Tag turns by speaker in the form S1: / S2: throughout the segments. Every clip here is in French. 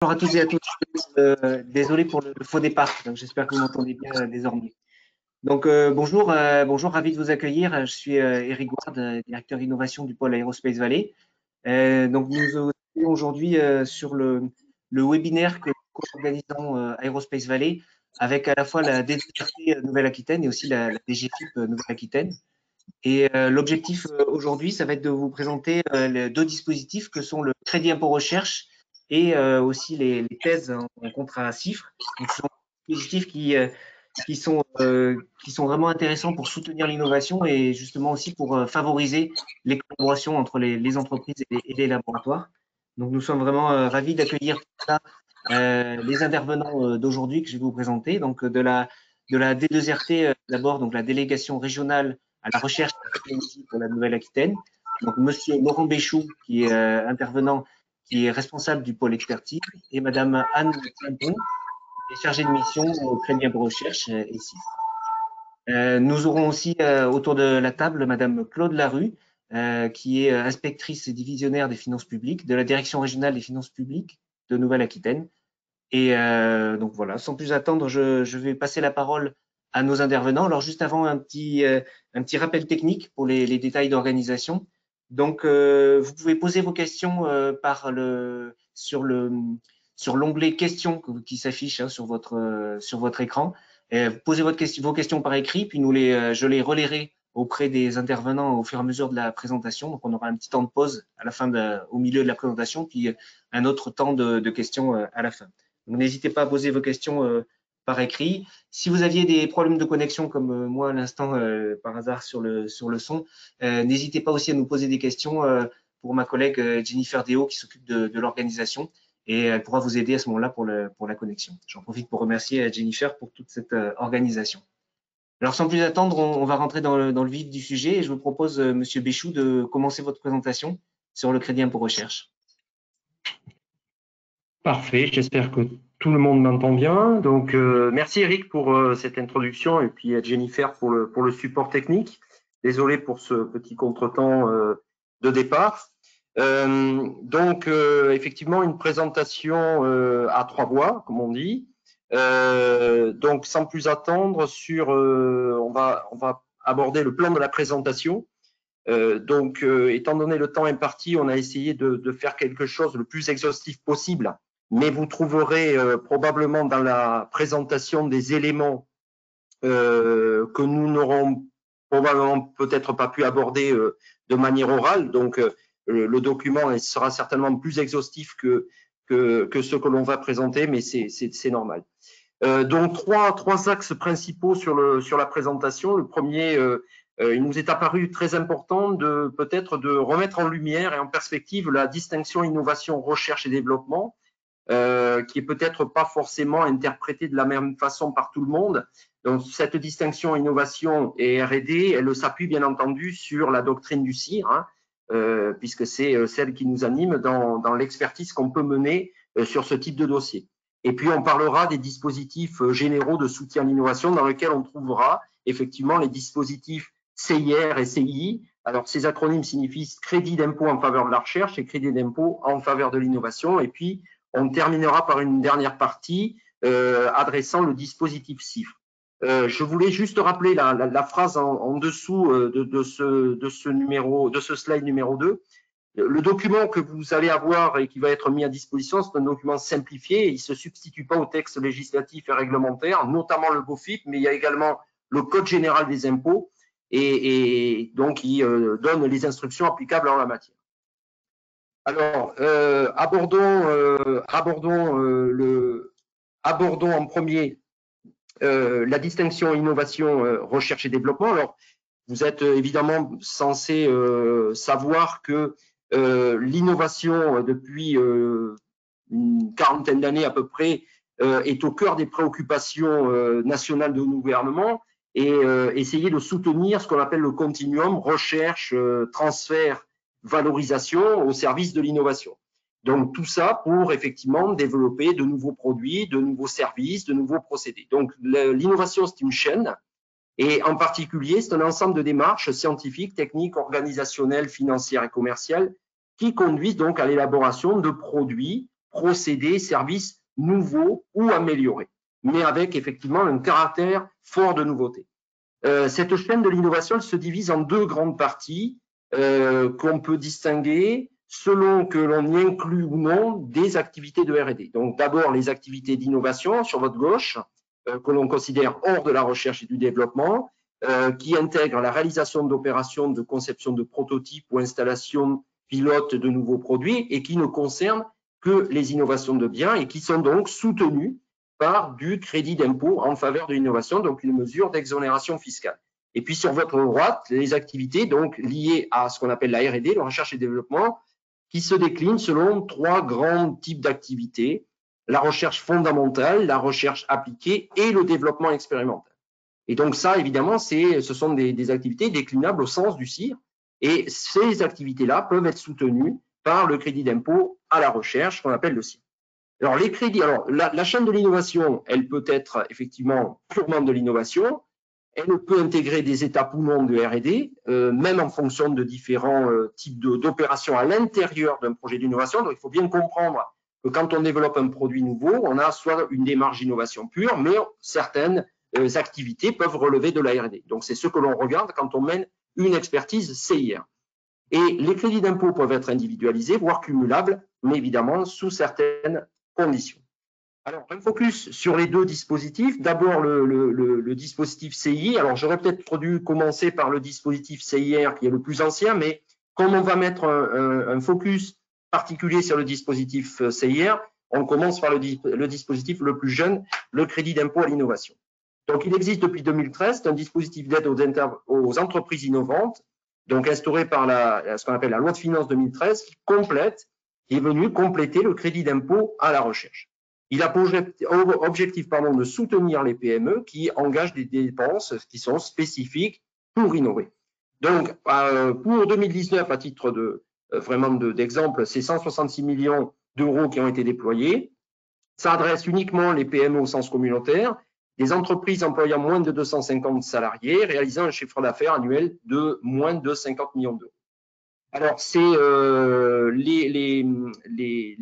S1: Bonjour à tous et à toutes. Désolé pour le faux départ. Donc, j'espère que vous m'entendez bien désormais. Donc, bonjour, bonjour, ravi de vous accueillir. Je suis Eric Ward, directeur innovation du pôle Aerospace Valley. Donc, nous sommes aujourd'hui sur le webinaire que nous organisons Aerospace Valley avec à la fois la DGFIP Nouvelle-Aquitaine et aussi la DGFIP Nouvelle-Aquitaine. Et l'objectif aujourd'hui, ça va être de vous présenter les deux dispositifs que sont le crédit impôt recherche et aussi les thèses en contrat à chiffres. Donc, ce sont des dispositifs qui sont vraiment intéressants pour soutenir l'innovation et justement aussi pour favoriser les collaborations entre les entreprises et les laboratoires. Donc, nous sommes vraiment ravis d'accueillir les intervenants d'aujourd'hui que je vais vous présenter. Donc, de la D2RT, d'abord, donc la délégation régionale à la recherche et à la technologie pour la Nouvelle-Aquitaine. Donc, Monsieur Laurent Béchou, qui est intervenant, qui est responsable du pôle expertise, et Madame Anne Pimpon, qui est chargée de mission au Crédit Impôt Recherche ici. Nous aurons aussi autour de la table Madame Claude Larue, qui est inspectrice et divisionnaire des finances publiques de la Direction régionale des finances publiques de Nouvelle-Aquitaine. Et donc voilà, sans plus attendre, je vais passer la parole à nos intervenants. Alors juste avant, un petit rappel technique pour les détails d'organisation. Donc, vous pouvez poser vos questions sur l'onglet questions qui s'affiche sur votre écran. Posez vos questions par écrit, puis je les relayerai auprès des intervenants au fur et à mesure de la présentation. Donc, on aura un petit temps de pause au milieu de la présentation, puis un autre temps de questions à la fin. Donc, n'hésitez pas à poser vos questions par écrit. Si vous aviez des problèmes de connexion comme moi à l'instant par hasard sur le son, n'hésitez pas aussi à nous poser des questions pour ma collègue Jennifer Deo qui s'occupe de l'organisation et elle pourra vous aider à ce moment-là pour la connexion. J'en profite pour remercier Jennifer pour toute cette organisation. Alors sans plus attendre, on va rentrer dans le vif du sujet et je vous propose, Monsieur Béchou, de commencer votre présentation sur le crédit impôt recherche.
S2: Parfait, j'espère que tout le monde m'entend bien. Donc, merci Eric pour cette introduction et puis à Jennifer pour le support technique. Désolé pour ce petit contretemps de départ. Effectivement, une présentation à trois voix, comme on dit. Donc, sans plus attendre, on va aborder le plan de la présentation. Étant donné le temps imparti, on a essayé de faire quelque chose le plus exhaustif possible. Mais vous trouverez probablement dans la présentation des éléments que nous n'aurons probablement peut-être pas pu aborder de manière orale. Donc, le document sera certainement plus exhaustif que ce que l'on va présenter, mais c'est normal. Donc, trois axes principaux sur la présentation. Le premier, il nous est apparu très important peut-être de remettre en lumière et en perspective la distinction innovation, recherche et développement, qui est peut-être pas forcément interprétée de la même façon par tout le monde. Donc, cette distinction innovation et R&D, elle s'appuie bien entendu sur la doctrine du CIR, puisque c'est celle qui nous anime dans l'expertise qu'on peut mener sur ce type de dossier. Et puis, on parlera des dispositifs généraux de soutien à l'innovation dans lesquels on trouvera effectivement les dispositifs CIR et CII. Alors, ces acronymes signifient crédit d'impôt en faveur de la recherche et crédit d'impôt en faveur de l'innovation. Et puis, on terminera par une dernière partie adressant le dispositif CIFRE. Je voulais juste rappeler la phrase en dessous de ce slide numéro 2. Le document que vous allez avoir et qui va être mis à disposition, c'est un document simplifié. Il ne se substitue pas au texte législatif et réglementaire, notamment le GOFIP, mais il y a également le Code général des impôts et donc il donne les instructions applicables en la matière. Alors, abordons en premier la distinction innovation, recherche et développement. Alors, vous êtes évidemment censé savoir que l'innovation, depuis une quarantaine d'années à peu près, est au cœur des préoccupations nationales de nos gouvernements et essayer de soutenir ce qu'on appelle le continuum recherche, transfert, valorisation au service de l'innovation. Donc, tout ça pour effectivement développer de nouveaux produits, de nouveaux services, de nouveaux procédés. Donc, l'innovation, c'est une chaîne et en particulier, c'est un ensemble de démarches scientifiques, techniques, organisationnelles, financières et commerciales qui conduisent donc à l'élaboration de produits procédés, services nouveaux ou améliorés, mais avec effectivement un caractère fort de nouveauté. Cette chaîne de l'innovation, elle se divise en deux grandes parties qu'on peut distinguer selon que l'on y inclut ou non des activités de R&D. Donc d'abord les activités d'innovation sur votre gauche, que l'on considère hors de la recherche et du développement, qui intègrent la réalisation d'opérations de conception de prototypes ou installation pilote de nouveaux produits et qui ne concernent que les innovations de biens et qui sont donc soutenues par du crédit d'impôt en faveur de l'innovation, donc une mesure d'exonération fiscale. Et puis sur votre droite, les activités donc liées à ce qu'on appelle la R&D, la recherche et développement, qui se déclinent selon trois grands types d'activités: la recherche fondamentale, la recherche appliquée et le développement expérimental. Et donc ça, évidemment, ce sont des activités déclinables au sens du CIR, et ces activités-là peuvent être soutenues par le crédit d'impôt à la recherche, qu'on appelle le CIR. Alors les crédits, la chaîne de l'innovation, elle peut être effectivement purement de l'innovation, elle peut intégrer des étapes ou non de R&D, même en fonction de différents types d'opérations à l'intérieur d'un projet d'innovation. Donc il faut bien comprendre que quand on développe un produit nouveau, on a soit une démarche d'innovation pure, mais certaines activités peuvent relever de la R&D. Donc c'est ce que l'on regarde quand on mène une expertise CIR. Et les crédits d'impôt peuvent être individualisés, voire cumulables, mais évidemment sous certaines conditions. Alors, un focus sur les deux dispositifs. D'abord, le dispositif CI. Alors, j'aurais peut-être dû commencer par le dispositif CIR, qui est le plus ancien, mais comme on va mettre un focus particulier sur le dispositif CIR, on commence par le dispositif le plus jeune, le crédit d'impôt à l'innovation. Donc, il existe depuis 2013, c'est un dispositif d'aide aux entreprises innovantes, donc instauré par ce qu'on appelle la loi de finances 2013, qui est venu compléter le crédit d'impôt à la recherche. Il a pour objectif de soutenir les PME qui engagent des dépenses qui sont spécifiques pour innover. Donc, pour 2019, à titre d'exemple, c'est 166 millions d'euros qui ont été déployés. Ça adresse uniquement les PME au sens communautaire, des entreprises employant moins de 250 salariés, réalisant un chiffre d'affaires annuel de moins de 50 millions d'euros. Alors, c'est les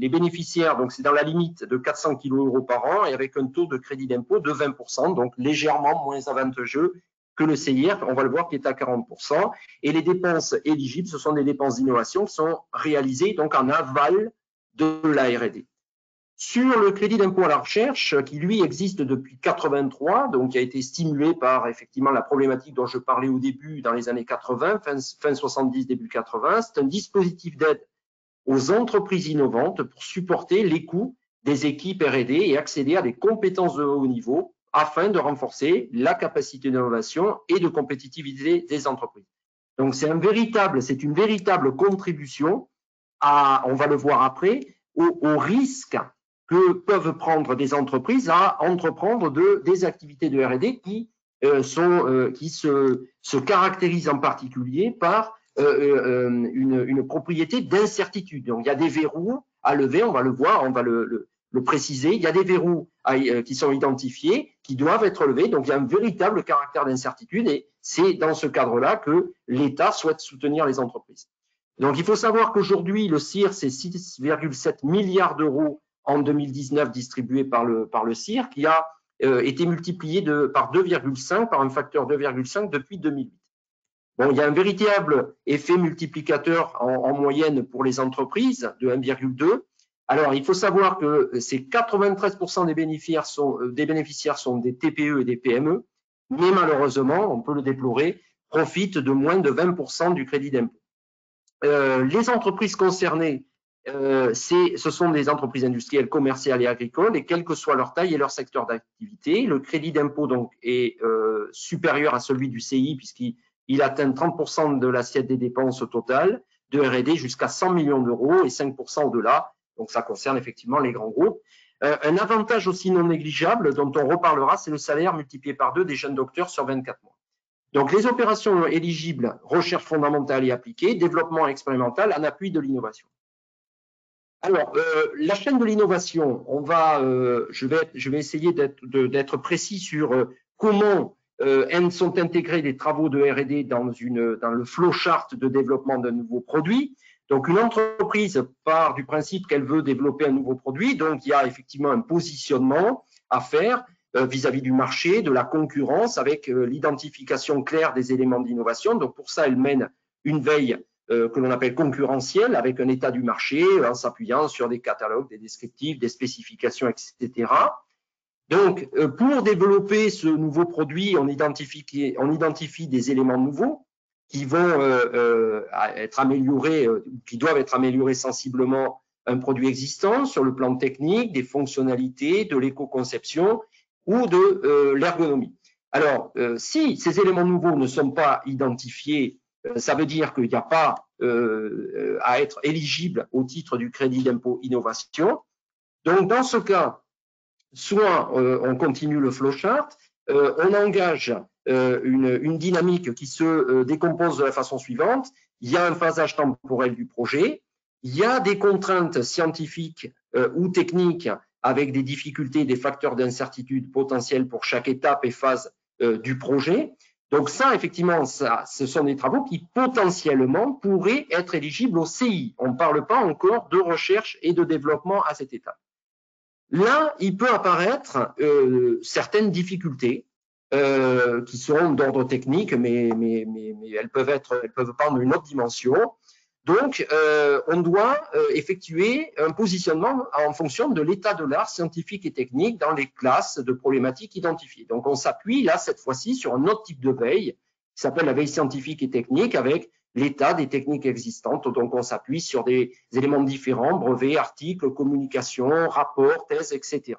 S2: bénéficiaires, donc c'est dans la limite de 400 kg par an et avec un taux de crédit d'impôt de 20%, donc légèrement moins avantageux que le CIR, on va le voir, qui est à 40%. Et les dépenses éligibles, ce sont des dépenses d'innovation qui sont réalisées donc en aval de la R&D. Sur le crédit d'impôt à la recherche, qui lui existe depuis 83, donc qui a été stimulé par effectivement la problématique dont je parlais au début dans les années 80, fin 70, début 80, c'est un dispositif d'aide aux entreprises innovantes pour supporter les coûts des équipes R&D et accéder à des compétences de haut niveau afin de renforcer la capacité d'innovation et de compétitivité des entreprises. Donc c'est une véritable contribution on va le voir après, au risque que peuvent prendre des entreprises à entreprendre des activités de R&D qui se caractérisent en particulier par une propriété d'incertitude. Donc, il y a des verrous à lever, on va le voir, on va le préciser. Il y a des verrous qui sont identifiés, qui doivent être levés. Donc, il y a un véritable caractère d'incertitude et c'est dans ce cadre-là que l'État souhaite soutenir les entreprises. Donc, il faut savoir qu'aujourd'hui, le CIR, c'est 6,7 milliards d'euros en 2019 distribués par le CIR, qui a été multiplié par 2,5, par un facteur 2,5 depuis 2008. Bon, il y a un véritable effet multiplicateur en moyenne pour les entreprises de 1,2. Alors, il faut savoir que ces 93% des bénéficiaires sont des TPE et des PME, mais malheureusement, on peut le déplorer, profitent de moins de 20% du crédit d'impôt. Les entreprises concernées, ce sont des entreprises industrielles, commerciales et agricoles, et quelle que soit leur taille et leur secteur d'activité, le crédit d'impôt donc est supérieur à celui du CI puisqu'il atteint 30% de l'assiette des dépenses totales de R&D jusqu'à 100 millions d'euros et 5% au-delà. Donc ça concerne effectivement les grands groupes. Un avantage aussi non négligeable dont on reparlera, c'est le salaire multiplié par 2 des jeunes docteurs sur 24 mois. Donc, les opérations éligibles, recherche fondamentale et appliquée, développement expérimental en appui de l'innovation. Alors, la chaîne de l'innovation, je vais essayer d'être précis sur comment sont intégrés les travaux de R&D dans le flowchart de développement d'un nouveau produit. Donc, une entreprise part du principe qu'elle veut développer un nouveau produit, donc il y a effectivement un positionnement à faire vis-à-vis du marché, de la concurrence, avec l'identification claire des éléments d'innovation. Donc, pour ça, elle mène une veille que l'on appelle concurrentielle, avec un état du marché, en s'appuyant sur des catalogues, des descriptifs, des spécifications, etc. Donc, pour développer ce nouveau produit, on identifie des éléments nouveaux qui vont être améliorés, qui doivent être améliorés sensiblement un produit existant sur le plan technique, des fonctionnalités, de l'éco-conception ou de l'ergonomie. Alors, si ces éléments nouveaux ne sont pas identifiés, ça veut dire qu'il n'y a pas à être éligible au titre du crédit d'impôt innovation. Donc, dans ce cas, soit on continue le flowchart, on engage une dynamique qui se décompose de la façon suivante. Il y a un phasage temporel du projet, il y a des contraintes scientifiques ou techniques avec des difficultés, des facteurs d'incertitude potentiels pour chaque étape et phase du projet. Donc ça, effectivement, ce sont des travaux qui potentiellement pourraient être éligibles au CI. On ne parle pas encore de recherche et de développement à cette étape. Là, il peut apparaître certaines difficultés qui sont d'ordre technique, mais elles peuvent prendre une autre dimension. Donc, on doit effectuer un positionnement en fonction de l'état de l'art scientifique et technique dans les classes de problématiques identifiées. Donc, on s'appuie là, cette fois-ci, sur un autre type de veille qui s'appelle la veille scientifique et technique avec l'état des techniques existantes. Donc, on s'appuie sur des éléments différents, brevets, articles, communications, rapports, thèses, etc.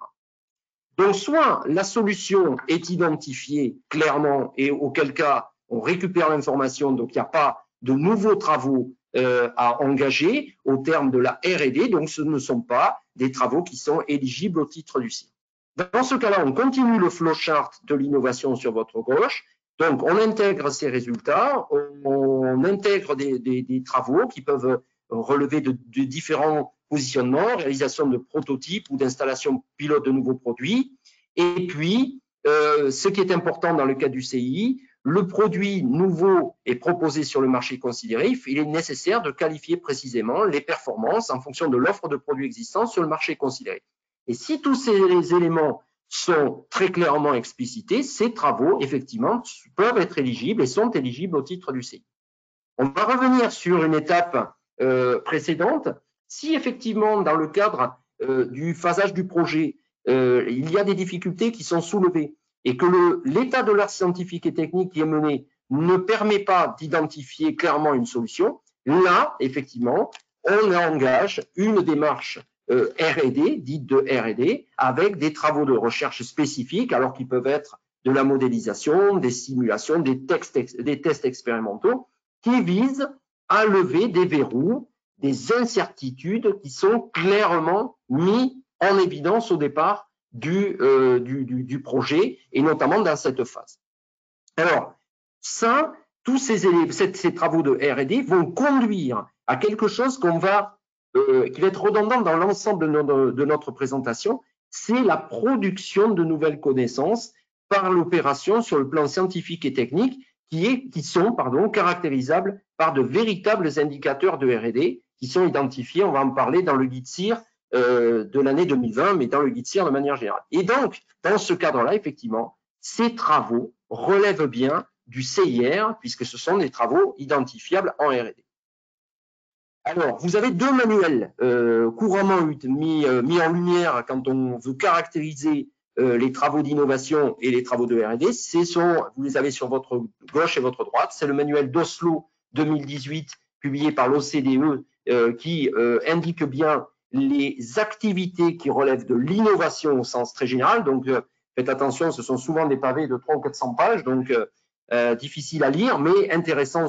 S2: Donc, soit la solution est identifiée clairement et auquel cas, on récupère l'information, donc il n'y a pas de nouveaux travaux à engager au terme de la R&D, donc ce ne sont pas des travaux qui sont éligibles au titre du CIR. Dans ce cas-là, on continue le flowchart de l'innovation sur votre gauche. Donc, on intègre ces résultats, on intègre des travaux qui peuvent relever de différents positionnements, réalisation de prototypes ou d'installations pilotes de nouveaux produits. Et puis, ce qui est important dans le cas du CI, le produit nouveau est proposé sur le marché considéré, il est nécessaire de qualifier précisément les performances en fonction de l'offre de produits existants sur le marché considéré. Et si tous ces éléments sont très clairement explicités, ces travaux, effectivement, peuvent être éligibles et sont éligibles au titre du CI. On va revenir sur une étape précédente. Si effectivement, dans le cadre du phasage du projet, il y a des difficultés qui sont soulevées et que l'état de l'art scientifique et technique qui est mené ne permet pas d'identifier clairement une solution, là, effectivement, on engage une démarche R&D, dite de R&D, avec des travaux de recherche spécifiques, alors qu'ils peuvent être de la modélisation, des simulations, des tests expérimentaux, qui visent à lever des verrous, des incertitudes qui sont clairement mis en évidence au départ du projet, et notamment dans cette phase. Alors, ça, tous ces travaux de R&D vont conduire à quelque chose qui va être redondant dans l'ensemble de notre présentation, c'est la production de nouvelles connaissances par l'opération sur le plan scientifique et technique qui sont caractérisables par de véritables indicateurs de R&D qui sont identifiés, on va en parler dans le guide CIR de l'année 2020, mais dans le guide CIR de manière générale. Et donc, dans ce cadre-là, effectivement, ces travaux relèvent bien du CIR, puisque ce sont des travaux identifiables en R&D. Alors, vous avez deux manuels couramment mis en lumière quand on veut caractériser les travaux d'innovation et les travaux de R&D. Vous les avez sur votre gauche et votre droite. C'est le manuel d'Oslo 2018, publié par l'OCDE, qui indique bien les activités qui relèvent de l'innovation au sens très général. Donc, faites attention, ce sont souvent des pavés de 300 ou 400 pages, donc difficile à lire, mais intéressant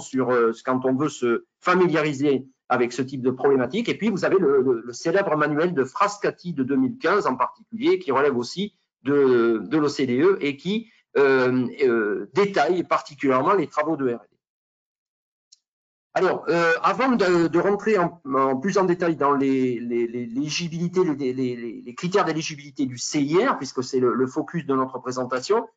S2: quand on veut se familiariser avec ce type de problématique. Et puis, vous avez le célèbre manuel de Frascati de 2015 en particulier, qui relève aussi de l'OCDE et qui détaille particulièrement les travaux de R&D. Alors, avant de rentrer plus en détail dans les critères d'éligibilité du CIR, puisque c'est le focus de notre présentation,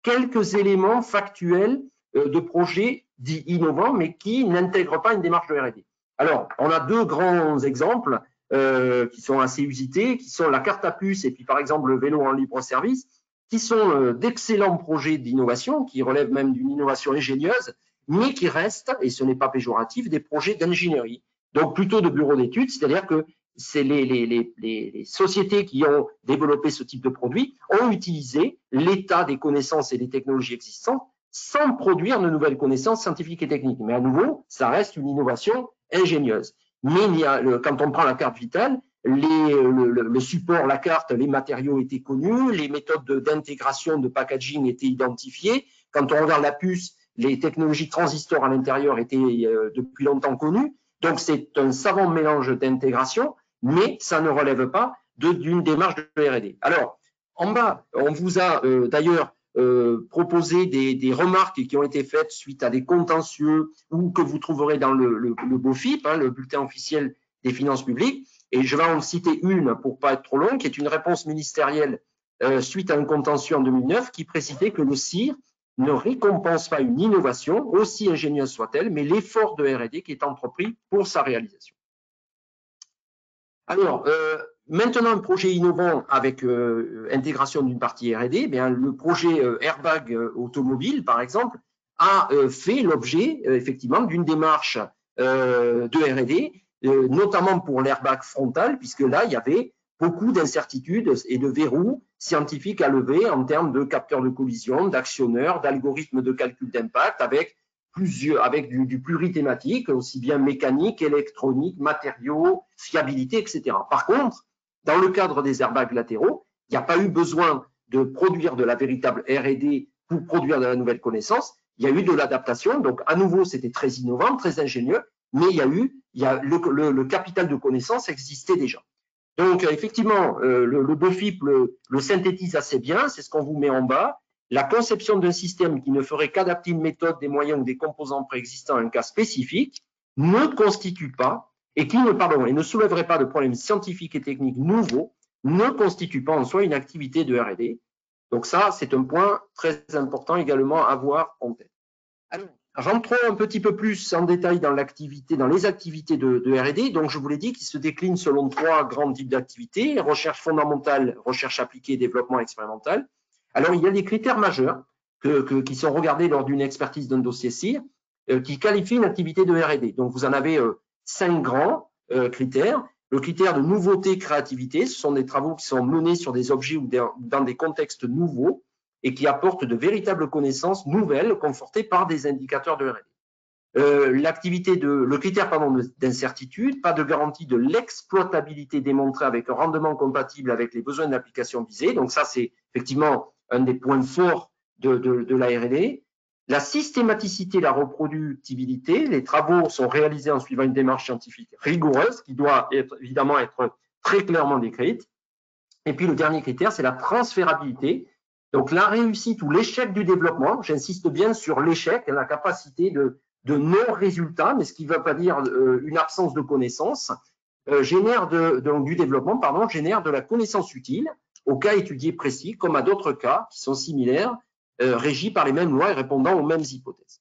S2: quelques éléments factuels de projets dits innovants, mais qui n'intègrent pas une démarche de R&D. Alors, on a deux grands exemples qui sont assez usités, qui sont la carte à puce et puis par exemple le vélo en libre service, qui sont d'excellents projets d'innovation, qui relèvent même d'une innovation ingénieuse, mais qui restent, et ce n'est pas péjoratif, des projets d'ingénierie. Donc plutôt de bureaux d'études, c'est-à-dire que c'est les sociétés qui ont développé ce type de produit ont utilisé l'état des connaissances et des technologies existantes sans produire de nouvelles connaissances scientifiques et techniques. Mais à nouveau, ça reste une innovation ingénieuse. Mais quand on prend la carte vitale, le support, la carte, les matériaux étaient connus, les méthodes d'intégration, de packaging étaient identifiées. Quand on regarde la puce, les technologies transistors à l'intérieur étaient depuis longtemps connues. Donc, c'est un savant mélange d'intégration, mais ça ne relève pas d'une démarche de R&D. Alors, en bas, on vous a d'ailleurs proposé des remarques qui ont été faites suite à des contentieux ou que vous trouverez dans le BOFIP, hein, le bulletin officiel des finances publiques. Et je vais en citer une pour pas être trop long, qui est une réponse ministérielle suite à un contentieux en 2009 qui précisait que le CIR ne récompense pas une innovation, aussi ingénieuse soit-elle, mais l'effort de R&D qui est entrepris pour sa réalisation. Alors, maintenant, un projet innovant avec intégration d'une partie R&D, bien, le projet Airbag automobile, par exemple, a fait l'objet, effectivement, d'une démarche de R&D, notamment pour l'airbag frontal, puisque là, il y avait beaucoup d'incertitudes et de verrous scientifiques à lever en termes de capteurs de collision, d'actionneurs, d'algorithmes de calcul d'impact, avec du plurithématique, aussi bien mécanique, électronique, matériaux, fiabilité, etc. Par contre, dans le cadre des airbags latéraux, il n'y a pas eu besoin de produire de la véritable R&D pour produire de la nouvelle connaissance. Il y a eu de l'adaptation. Donc, à nouveau, c'était très innovant, très ingénieux, mais le capital de connaissances existait déjà. Donc, effectivement, le BOFIP le synthétise assez bien. C'est ce qu'on vous met en bas. La conception d'un système qui ne ferait qu'adapter une méthode, des moyens ou des composants préexistants à un cas spécifique ne constitue pas, et ne soulèverait pas de problèmes scientifiques et techniques nouveaux, ne constitue pas en soi une activité de R&D. Donc ça, c'est un point très important également à avoir en tête. Alors, rentrons un petit peu plus en détail dans les activités de R&D. Donc, je vous l'ai dit, qui se déclinent selon trois grands types d'activités: recherche fondamentale, recherche appliquée, développement expérimental. Alors, il y a des critères majeurs qui sont regardés lors d'une expertise d'un dossier CIR qui qualifient une activité de R&D. Donc, vous en avez 5 grands critères. Le critère de nouveauté, créativité, ce sont des travaux qui sont menés sur des objets ou dans des contextes nouveaux et qui apportent de véritables connaissances nouvelles confortées par des indicateurs de R&D. Le critère d'incertitude, pas de garantie de l'exploitabilité démontrée avec un rendement compatible avec les besoins de l'application visée. Donc ça, c'est effectivement un des points forts de la R&D. La systématicité, la reproductibilité, les travaux sont réalisés en suivant une démarche scientifique rigoureuse qui doit évidemment être très clairement décrite. Et puis le dernier critère, c'est la transférabilité. Donc la réussite ou l'échec du développement, j'insiste bien sur l'échec, la capacité de non-résultat, mais ce qui ne veut pas dire une absence de connaissance, génère de la connaissance utile au cas étudié précis, comme à d'autres cas qui sont similaires, régis par les mêmes lois et répondant aux mêmes hypothèses.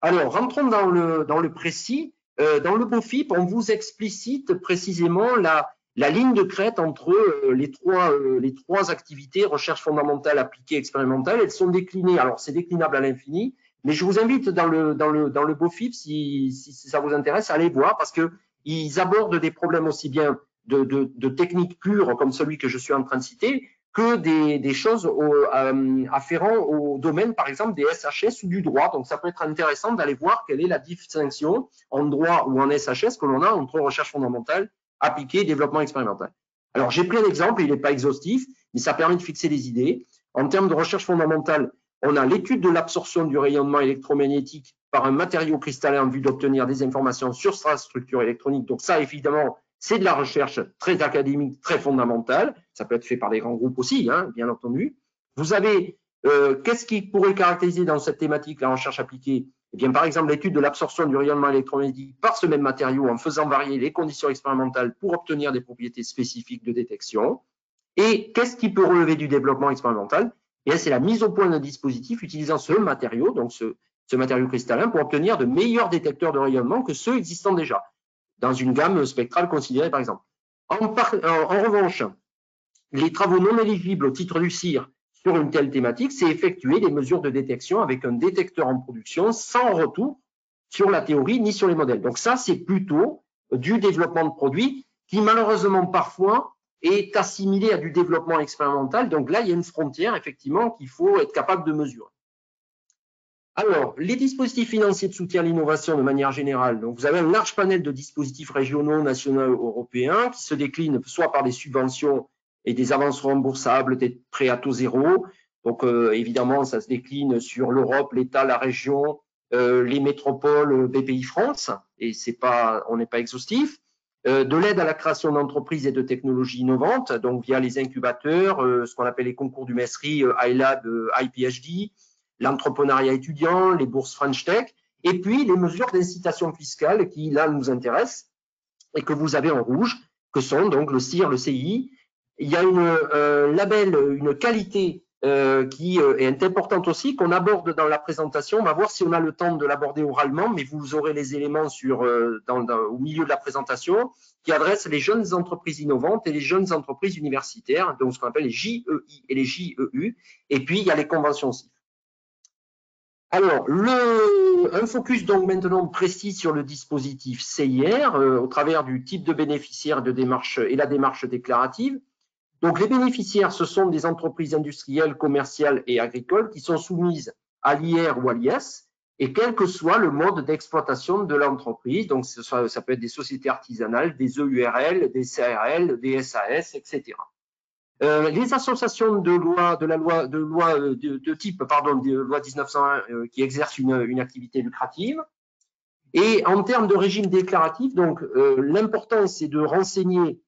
S2: Alors, rentrons dans le précis. Dans le BOFIP, on vous explicite précisément la ligne de crête entre les trois activités, recherche fondamentale, appliquée, expérimentale. Elles sont déclinées. Alors, c'est déclinable à l'infini, mais je vous invite dans le BOFIP, si ça vous intéresse, à aller voir parce qu'ils abordent des problèmes aussi bien de techniques pures comme celui que je suis en train de citer, que des choses afférents au domaine, par exemple, des SHS ou du droit. Donc, ça peut être intéressant d'aller voir quelle est la distinction en droit ou en SHS que l'on a entre recherche fondamentale, appliquée et développement expérimental. Alors, j'ai plein d'exemples, il n'est pas exhaustif, mais ça permet de fixer des idées. En termes de recherche fondamentale, on a l'étude de l'absorption du rayonnement électromagnétique par un matériau cristallin en vue d'obtenir des informations sur sa structure électronique. Donc, ça, évidemment, c'est de la recherche très académique, très fondamentale. Ça peut être fait par des grands groupes aussi, hein, bien entendu. Vous avez, qu'est-ce qui pourrait caractériser dans cette thématique la recherche appliquée? Eh bien, par exemple, l'étude de l'absorption du rayonnement électromagnétique par ce même matériau en faisant varier les conditions expérimentales pour obtenir des propriétés spécifiques de détection. Et qu'est-ce qui peut relever du développement expérimental? Et c'est la mise au point d'un dispositif utilisant ce matériau, donc ce matériau cristallin, pour obtenir de meilleurs détecteurs de rayonnement que ceux existants déjà. dans une gamme spectrale considérée, par exemple. En revanche, les travaux non éligibles au titre du CIR sur une telle thématique, c'est effectuer des mesures de détection avec un détecteur en production sans retour sur la théorie ni sur les modèles. Donc ça, c'est plutôt du développement de produits qui, malheureusement, parfois, est assimilé à du développement expérimental. Donc là, il y a une frontière, effectivement, qu'il faut être capable de mesurer. Alors, les dispositifs financiers de soutien à l'innovation de manière générale. Donc, vous avez un large panel de dispositifs régionaux, nationaux, européens qui se déclinent soit par des subventions et des avances remboursables, des prêts à taux zéro. Donc, évidemment, ça se décline sur l'Europe, l'État, la région, les métropoles, BPI France, et on n'est pas exhaustif. De l'aide à la création d'entreprises et de technologies innovantes, donc via les incubateurs, ce qu'on appelle les concours du MESRI, iLab, iPhD, l'entrepreneuriat étudiant, les bourses French Tech, et puis les mesures d'incitation fiscale qui, là, nous intéressent et que vous avez en rouge, que sont donc le CIR, le CI. Il y a une qualité qui est importante aussi, qu'on aborde dans la présentation. On va voir si on a le temps de l'aborder oralement, mais vous aurez les éléments au milieu de la présentation, qui adresse les jeunes entreprises innovantes et les jeunes entreprises universitaires, donc ce qu'on appelle les JEI et les JEU. Et puis, il y a les conventions CIF. Alors, un focus donc maintenant précis sur le dispositif CIR au travers du type de bénéficiaire de démarche et la démarche déclarative. Donc, les bénéficiaires, ce sont des entreprises industrielles, commerciales et agricoles qui sont soumises à l'IR ou à l'IS, et quel que soit le mode d'exploitation de l'entreprise. Donc, ça peut être des sociétés artisanales, des EURL, des CRL, des SAS, etc. Les associations de loi 1901 qui exercent une activité lucrative. Et en termes de régime déclaratif, donc l'important c'est de renseigner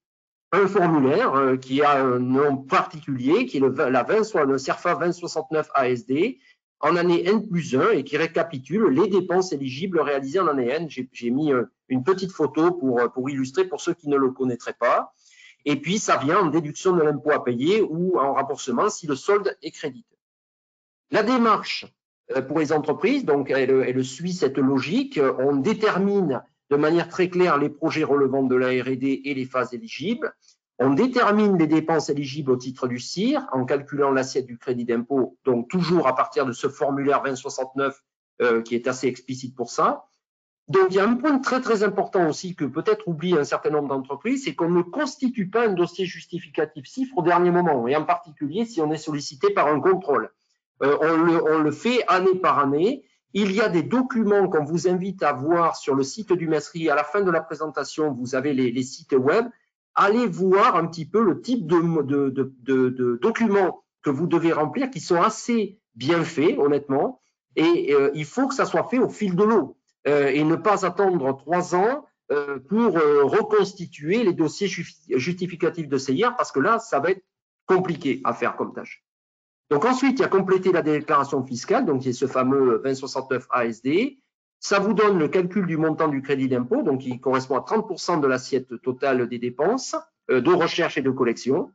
S2: un formulaire qui a un nom particulier, qui est le CERFA 2069 ASD, en année N+1 et qui récapitule les dépenses éligibles réalisées en année N. J'ai mis une petite photo pour illustrer pour ceux qui ne le connaîtraient pas. Et puis, ça vient en déduction de l'impôt à payer ou en remboursement si le solde est crédité. La démarche pour les entreprises, donc, elle suit cette logique. On détermine de manière très claire les projets relevant de la R&D et les phases éligibles. On détermine les dépenses éligibles au titre du CIR en calculant l'assiette du crédit d'impôt, donc toujours à partir de ce formulaire 2069 qui est assez explicite pour ça. Donc, il y a un point très, très important aussi que peut-être oublie un certain nombre d'entreprises, c'est qu'on ne constitue pas un dossier justificatif CIF au dernier moment, et en particulier si on est sollicité par un contrôle. On le fait année par année. Il y a des documents qu'on vous invite à voir sur le site du MESRI. À la fin de la présentation, vous avez les sites web. Allez voir un petit peu le type de documents que vous devez remplir, qui sont assez bien faits, honnêtement, et il faut que ça soit fait au fil de l'eau. Et ne pas attendre 3 ans pour reconstituer les dossiers justificatifs de CIR, parce que là, ça va être compliqué à faire comme tâche. Donc ensuite, il y a compléter la déclaration fiscale, donc il y a ce fameux 2069 ASD. Ça vous donne le calcul du montant du crédit d'impôt, donc qui correspond à 30% de l'assiette totale des dépenses de recherche et de collection.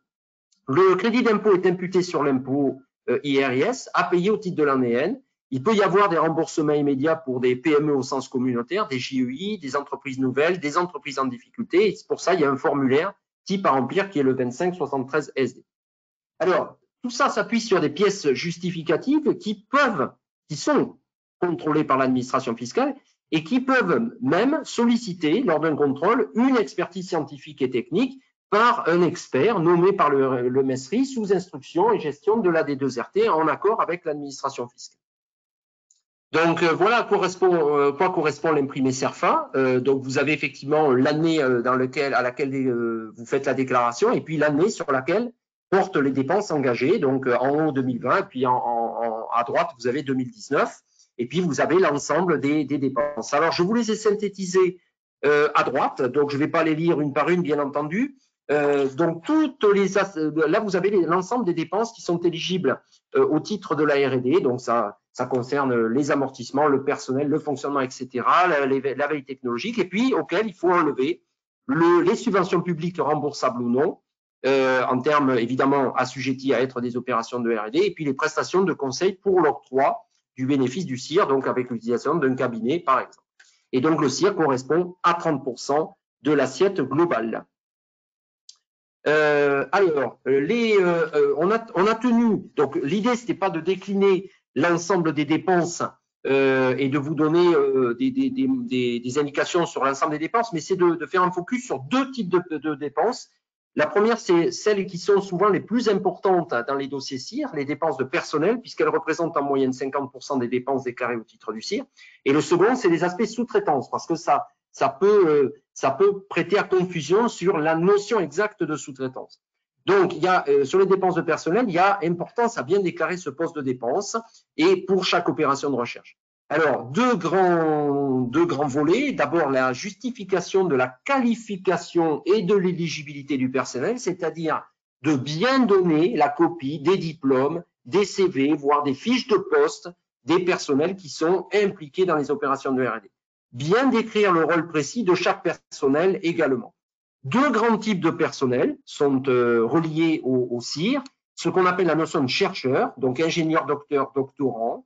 S2: Le crédit d'impôt est imputé sur l'impôt IRIS à payer au titre de l'année N. Il peut y avoir des remboursements immédiats pour des PME au sens communautaire, des JEI, des entreprises nouvelles, des entreprises en difficulté. Et c'est pour ça il y a un formulaire type à remplir qui est le 2573 SD. Alors, tout ça s'appuie sur des pièces justificatives qui sont contrôlées par l'administration fiscale et qui peuvent même solliciter, lors d'un contrôle, une expertise scientifique et technique par un expert nommé par le MESRI sous instruction et gestion de l'AD2RT en accord avec l'administration fiscale. Donc voilà à quoi correspond l'imprimé CERFA. Donc vous avez effectivement l'année à laquelle vous faites la déclaration et puis l'année sur laquelle portent les dépenses engagées. Donc en haut 2020 et puis à droite vous avez 2019 et puis vous avez l'ensemble des dépenses. Alors je vous les ai synthétisées à droite, donc je ne vais pas les lire une par une bien entendu. Donc là vous avez l'ensemble des dépenses qui sont éligibles au titre de la R&D. Donc ça concerne les amortissements, le personnel, le fonctionnement, etc., la veille technologique, et puis auquel il faut enlever les subventions publiques remboursables ou non, en termes évidemment assujettis à être des opérations de R&D, et puis les prestations de conseil pour l'octroi du bénéfice du CIR, donc avec l'utilisation d'un cabinet par exemple. Et donc le CIR correspond à 30% de l'assiette globale. Alors, on a tenu, donc l'idée, c'était pas de décliner l'ensemble des dépenses et de vous donner des indications sur l'ensemble des dépenses, mais c'est de faire un focus sur deux types de dépenses. La première, c'est celles qui sont souvent les plus importantes dans les dossiers CIR, les dépenses de personnel, puisqu'elles représentent en moyenne 50% des dépenses déclarées au titre du CIR. Et le second, c'est les aspects sous-traitance, parce que ça peut prêter à confusion sur la notion exacte de sous-traitance. Donc, il y a, sur les dépenses de personnel, il y a importance à bien déclarer ce poste de dépense et pour chaque opération de recherche. Alors, deux grands volets. D'abord, la justification de la qualification et de l'éligibilité du personnel, c'est-à-dire de bien donner la copie des diplômes, des CV, voire des fiches de poste des personnels qui sont impliqués dans les opérations de R&D. Bien décrire le rôle précis de chaque personnel également. Deux grands types de personnel sont reliés au CIR, ce qu'on appelle la notion de chercheur, donc ingénieur, docteur, doctorant,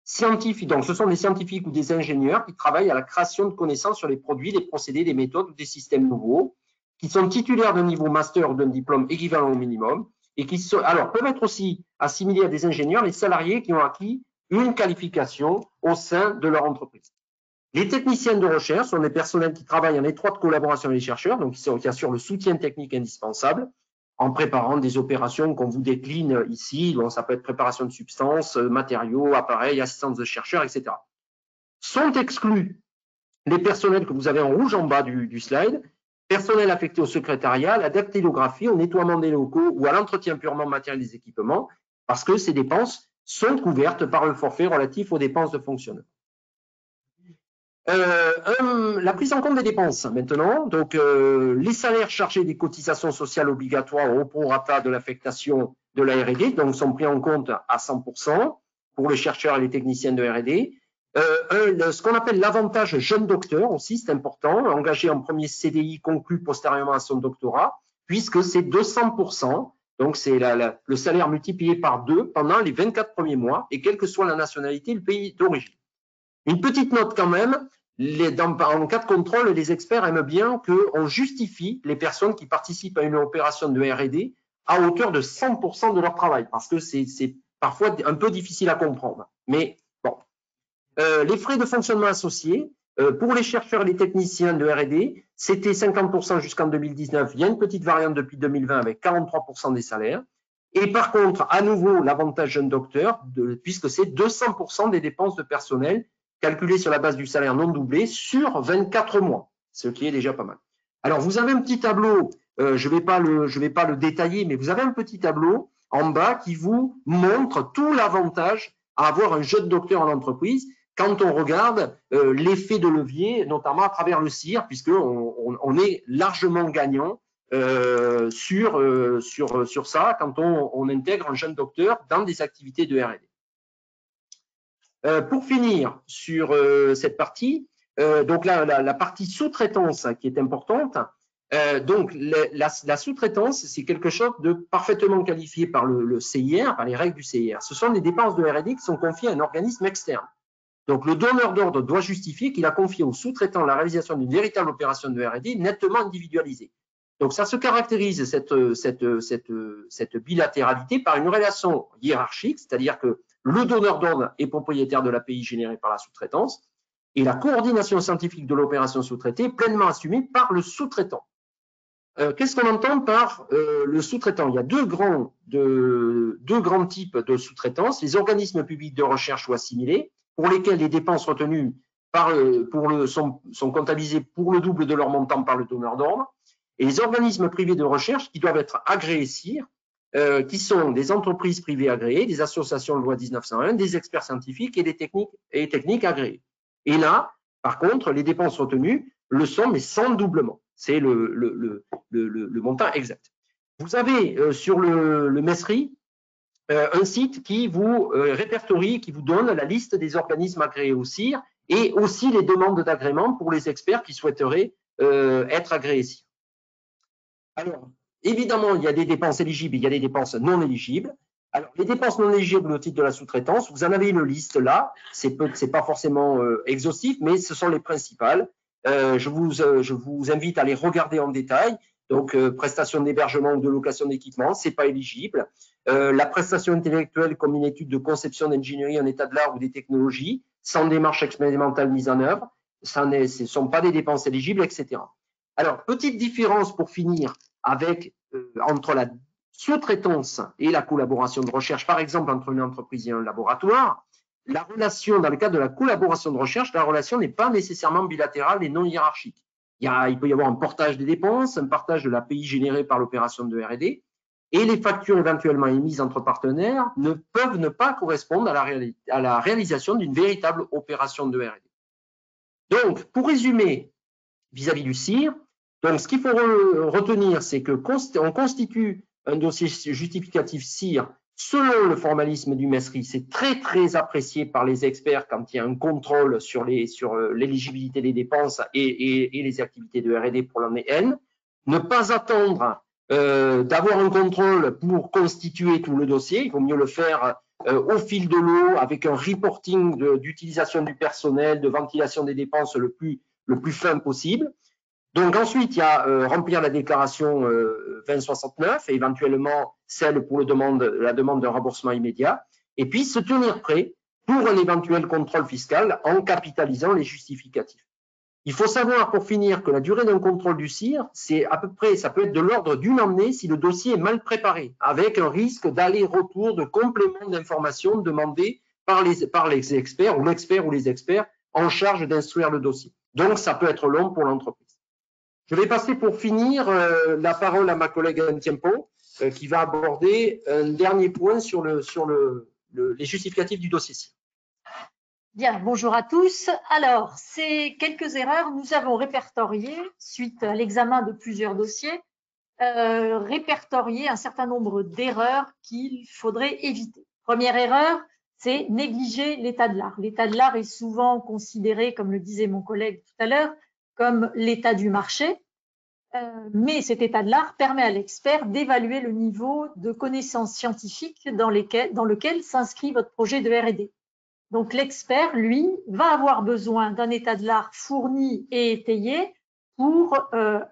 S2: scientifique, donc ce sont des scientifiques ou des ingénieurs qui travaillent à la création de connaissances sur les produits, des procédés, des méthodes ou des systèmes nouveaux, qui sont titulaires d'un niveau master ou d'un diplôme équivalent au minimum, et qui sont, alors peuvent être aussi assimilés à des ingénieurs, les salariés qui ont acquis une qualification au sein de leur entreprise. Les techniciens de recherche sont des personnels qui travaillent en étroite collaboration avec les chercheurs, donc qui assurent le soutien technique indispensable en préparant des opérations qu'on vous décline ici. Bon, ça peut être préparation de substances, matériaux, appareils, assistance de chercheurs, etc. Sont exclus les personnels que vous avez en rouge en bas du slide, personnel affecté au secrétariat, à la dactylographie, au nettoiement des locaux ou à l'entretien purement matériel des équipements, parce que ces dépenses sont couvertes par le forfait relatif aux dépenses de fonctionnement. La prise en compte des dépenses maintenant, donc les salaires chargés des cotisations sociales obligatoires au prorata de l'affectation de la R&D, donc sont pris en compte à 100% pour les chercheurs et les techniciens de R&D. Ce qu'on appelle l'avantage jeune docteur aussi, c'est important, engagé en premier CDI conclu postérieurement à son doctorat, puisque c'est 200%, donc c'est le salaire multiplié par 2 pendant les 24 premiers mois, et quelle que soit la nationalité et le pays d'origine. Une petite note quand même, en cas de contrôle, les experts aiment bien qu'on justifie les personnes qui participent à une opération de R&D à hauteur de 100% de leur travail, parce que c'est parfois un peu difficile à comprendre. Mais bon, les frais de fonctionnement associés, pour les chercheurs et les techniciens de R&D, c'était 50% jusqu'en 2019. Il y a une petite variante depuis 2020 avec 43% des salaires. Et par contre, à nouveau, l'avantage jeune docteur, puisque c'est 200% des dépenses de personnel calculées sur la base du salaire non doublé sur 24 mois, ce qui est déjà pas mal. Alors, vous avez un petit tableau, je vais pas le détailler, mais vous avez un petit tableau en bas qui vous montre tout l'avantage à avoir un jeune docteur en entreprise quand on regarde l'effet de levier, notamment à travers le CIR, puisqu'on est largement gagnant sur ça quand on intègre un jeune docteur dans des activités de R&D. Pour finir sur cette partie, donc la partie sous-traitance qui est importante, donc la sous-traitance, c'est quelque chose de parfaitement qualifié par le CIR, par les règles du CIR. Ce sont les dépenses de R&D qui sont confiées à un organisme externe. Donc, le donneur d'ordre doit justifier qu'il a confié au sous-traitant la réalisation d'une véritable opération de R&D nettement individualisée. Donc, ça se caractérise, cette bilatéralité, par une relation hiérarchique, c'est-à-dire que le donneur d'ordre est propriétaire de l'API générée par la sous-traitance et la coordination scientifique de l'opération sous-traitée est pleinement assumée par le sous-traitant. Qu'est-ce qu'on entend par le sous-traitant? Il y a deux grands types de sous-traitance, les organismes publics de recherche ou assimilés, pour lesquels les dépenses retenues sont comptabilisées pour le double de leur montant par le donneur d'ordre, et les organismes privés de recherche qui doivent être agréés CIR, qui sont des entreprises privées agréées, des associations de loi 1901, des experts scientifiques et des techniques agréées. Et là, par contre, les dépenses retenues le sont, mais sans doublement. C'est le montant exact. Vous avez sur le MESRI un site qui vous répertorie, qui vous donne la liste des organismes agréés au CIR et aussi les demandes d'agrément pour les experts qui souhaiteraient être agréés CIR. Alors, évidemment, il y a des dépenses éligibles, il y a des dépenses non éligibles. Alors, les dépenses non éligibles au titre de la sous-traitance, vous en avez une liste là, c'est pas forcément exhaustif, mais ce sont les principales. je vous invite à les regarder en détail. Donc, prestation d'hébergement ou de location d'équipement, c'est pas éligible. La prestation intellectuelle comme une étude de conception d'ingénierie en état de l'art ou des technologies, sans démarche expérimentale mise en œuvre, ce ne sont pas des dépenses éligibles, etc. Alors, petite différence pour finir avec entre la sous-traitance et la collaboration de recherche, par exemple entre une entreprise et un laboratoire. La relation, dans le cadre de la collaboration de recherche, la relation n'est pas nécessairement bilatérale et non hiérarchique. Il peut y avoir un portage des dépenses, un partage de l'API généré par l'opération de R&D, et les factures éventuellement émises entre partenaires ne peuvent ne pas correspondre à la réalisation d'une véritable opération de R&D. Donc, pour résumer, vis-à-vis du CIR, donc ce qu'il faut retenir, c'est qu'on constitue un dossier justificatif CIR selon le formalisme du MESRI. C'est très, très apprécié par les experts quand il y a un contrôle sur l'éligibilité des dépenses et les activités de R&D pour l'année N. Ne pas attendre d'avoir un contrôle pour constituer tout le dossier. Il vaut mieux le faire au fil de l'eau, avec un reporting d'utilisation du personnel, de ventilation des dépenses le plus fin possible. Donc ensuite, il y a remplir la déclaration 2069 et éventuellement celle pour la demande d'un remboursement immédiat. Et puis se tenir prêt pour un éventuel contrôle fiscal en capitalisant les justificatifs. Il faut savoir pour finir que la durée d'un contrôle du CIR, c'est à peu près, ça peut être de l'ordre d'une année si le dossier est mal préparé, avec un risque d'aller-retour de compléments d'informations demandés par les experts ou l'expert ou les experts en charge d'instruire le dossier. Donc ça peut être long pour l'entreprise. Je vais passer pour finir la parole à ma collègue Anne Tiempo, qui va aborder un dernier point sur les justificatifs du dossier CIR.
S3: Bien, bonjour à tous. Alors, ces quelques erreurs, nous avons répertorié, suite à l'examen de plusieurs dossiers, répertorié un certain nombre d'erreurs qu'il faudrait éviter. Première erreur, c'est négliger l'état de l'art. L'état de l'art est souvent considéré, comme le disait mon collègue tout à l'heure, comme l'état du marché, mais cet état de l'art permet à l'expert d'évaluer le niveau de connaissances scientifiques dans lequel s'inscrit votre projet de R&D. Donc l'expert, lui, va avoir besoin d'un état de l'art fourni et étayé pour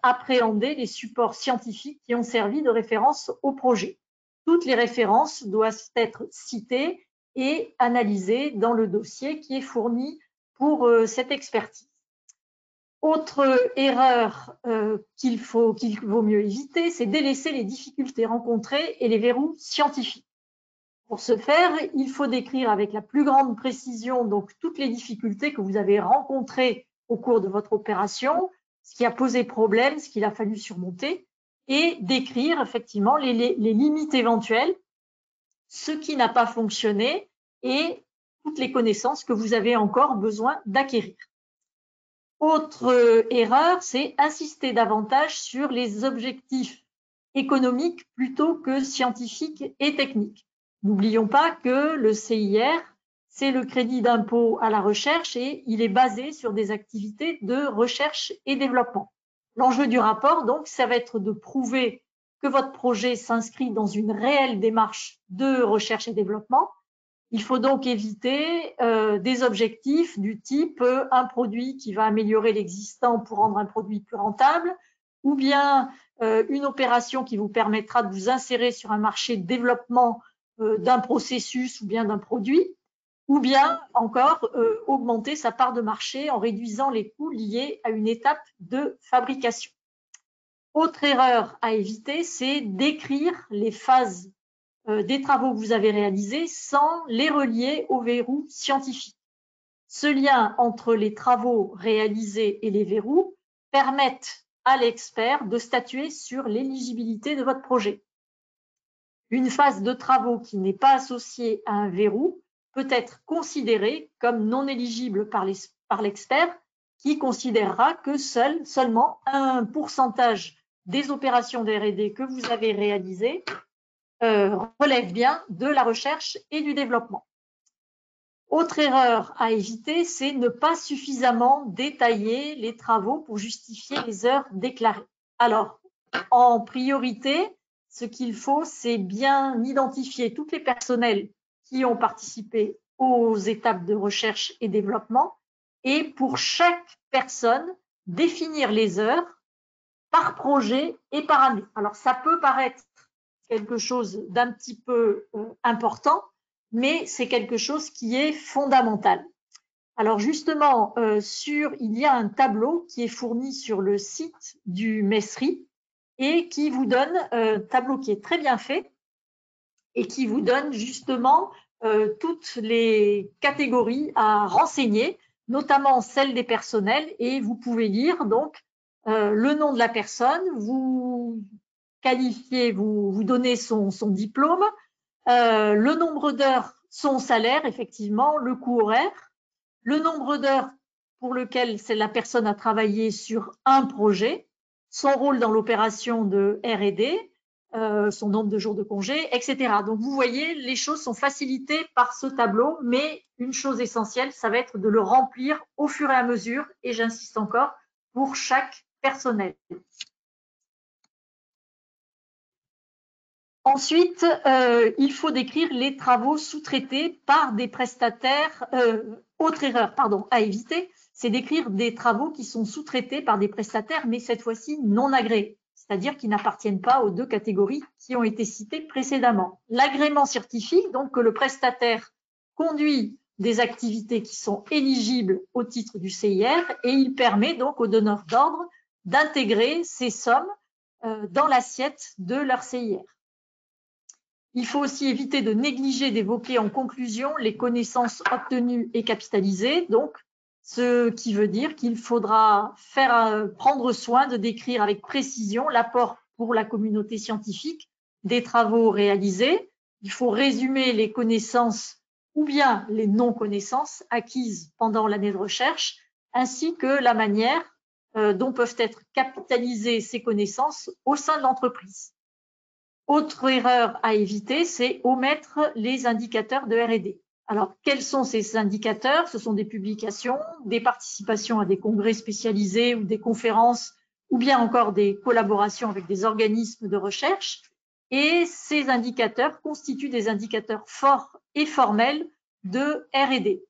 S3: appréhender les supports scientifiques qui ont servi de référence au projet. Toutes les références doivent être citées et analysées dans le dossier qui est fourni pour cette expertise. Autre erreur qu'il vaut mieux éviter, c'est délaisser les difficultés rencontrées et les verrous scientifiques. Pour ce faire, il faut décrire avec la plus grande précision donc toutes les difficultés que vous avez rencontrées au cours de votre opération, ce qui a posé problème, ce qu'il a fallu surmonter, et décrire effectivement les limites éventuelles, ce qui n'a pas fonctionné et toutes les connaissances que vous avez encore besoin d'acquérir. Autre erreur, c'est insister davantage sur les objectifs économiques plutôt que scientifiques et techniques. N'oublions pas que le CIR, c'est le crédit d'impôt à la recherche et il est basé sur des activités de recherche et développement. L'enjeu du rapport, donc, ça va être de prouver que votre projet s'inscrit dans une réelle démarche de recherche et développement. Il faut donc éviter des objectifs du type un produit qui va améliorer l'existant pour rendre un produit plus rentable, ou bien une opération qui vous permettra de vous insérer sur un marché de développement d'un processus ou bien d'un produit, ou bien encore augmenter sa part de marché en réduisant les coûts liés à une étape de fabrication. Autre erreur à éviter, c'est d'écrire les phases des travaux que vous avez réalisés sans les relier aux verrous scientifiques. Ce lien entre les travaux réalisés et les verrous permettent à l'expert de statuer sur l'éligibilité de votre projet. Une phase de travaux qui n'est pas associée à un verrou peut être considérée comme non éligible par l'expert, qui considérera que seulement un pourcentage des opérations de R&D que vous avez réalisées relève bien de la recherche et du développement. Autre erreur à éviter, c'est ne pas suffisamment détailler les travaux pour justifier les heures déclarées. Alors, en priorité, ce qu'il faut, c'est bien identifier tous les personnels qui ont participé aux étapes de recherche et développement. Et pour chaque personne, définir les heures par projet et par année. Alors, ça peut paraître quelque chose d'un petit peu important, mais c'est quelque chose qui est fondamental. Alors justement, il y a un tableau qui est fourni sur le site du MESRI et qui vous donne un tableau qui est très bien fait et qui vous donne justement toutes les catégories à renseigner, notamment celles des personnels, et vous pouvez lire donc le nom de la personne, vous qualifiez, vous donnez son diplôme, le nombre d'heures, son salaire, effectivement, le coût horaire, le nombre d'heures pour lequel la personne a travaillé sur un projet, son rôle dans l'opération de R&D, son nombre de jours de congé, etc. Donc, vous voyez, les choses sont facilitées par ce tableau, mais une chose essentielle, ça va être de le remplir au fur et à mesure, et j'insiste encore, pour chaque personnel. Ensuite, il faut décrire les travaux sous-traités par des prestataires. Autre erreur, pardon, à éviter, c'est d'écrire des travaux qui sont sous-traités par des prestataires, mais cette fois-ci non agréés, c'est-à-dire qui n'appartiennent pas aux deux catégories qui ont été citées précédemment. L'agrément certifie donc que le prestataire conduit des activités qui sont éligibles au titre du CIR et il permet donc aux donneurs d'ordre d'intégrer ces sommes dans l'assiette de leur CIR. Il faut aussi éviter de négliger d'évoquer en conclusion les connaissances obtenues et capitalisées, donc ce qui veut dire qu'il faudra prendre soin de décrire avec précision l'apport pour la communauté scientifique des travaux réalisés. Il faut résumer les connaissances ou bien les non-connaissances acquises pendant l'année de recherche, ainsi que la manière dont peuvent être capitalisées ces connaissances au sein de l'entreprise. Autre erreur à éviter, c'est omettre les indicateurs de R&D. Alors, quels sont ces indicateurs? Ce sont des publications, des participations à des congrès spécialisés ou des conférences, ou bien encore des collaborations avec des organismes de recherche. Et ces indicateurs constituent des indicateurs forts et formels de R&D.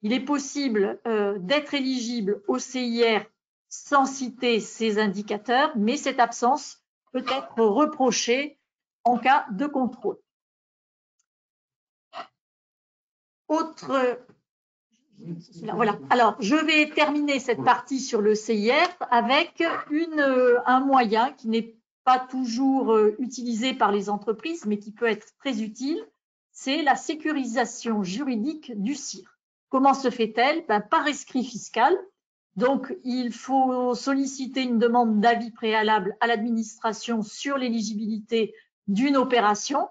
S3: Il est possible d'être éligible au CIR sans citer ces indicateurs, mais cette absence peut être reprochée en cas de contrôle. Voilà. Alors, je vais terminer cette partie sur le CIR avec un moyen qui n'est pas toujours utilisé par les entreprises, mais qui peut être très utile, c'est la sécurisation juridique du CIR. Comment se fait-elle? Par rescrit fiscal. Donc, il faut solliciter une demande d'avis préalable à l'administration sur l'éligibilité d'une opération.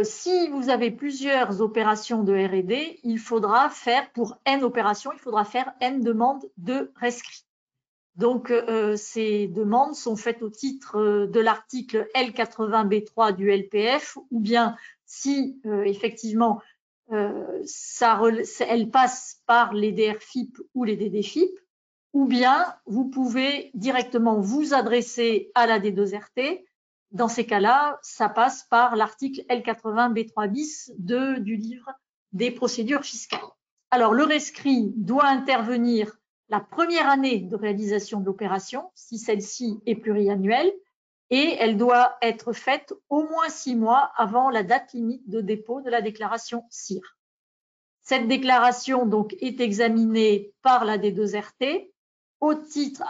S3: Si vous avez plusieurs opérations de R&D, il faudra faire, pour N opérations, il faudra faire N demandes de rescrit. Donc, ces demandes sont faites au titre de l'article L80B3 du LPF, ou bien si effectivement elles passent par les DRFIP ou les DDFIP, ou bien vous pouvez directement vous adresser à la D2RT. Dans ces cas-là, ça passe par l'article L80B3 bis du livre des procédures fiscales. Alors, le rescrit doit intervenir la première année de réalisation de l'opération, si celle-ci est pluriannuelle, et elle doit être faite au moins 6 mois avant la date limite de dépôt de la déclaration CIR. Cette déclaration donc est examinée par la D2RT au titre,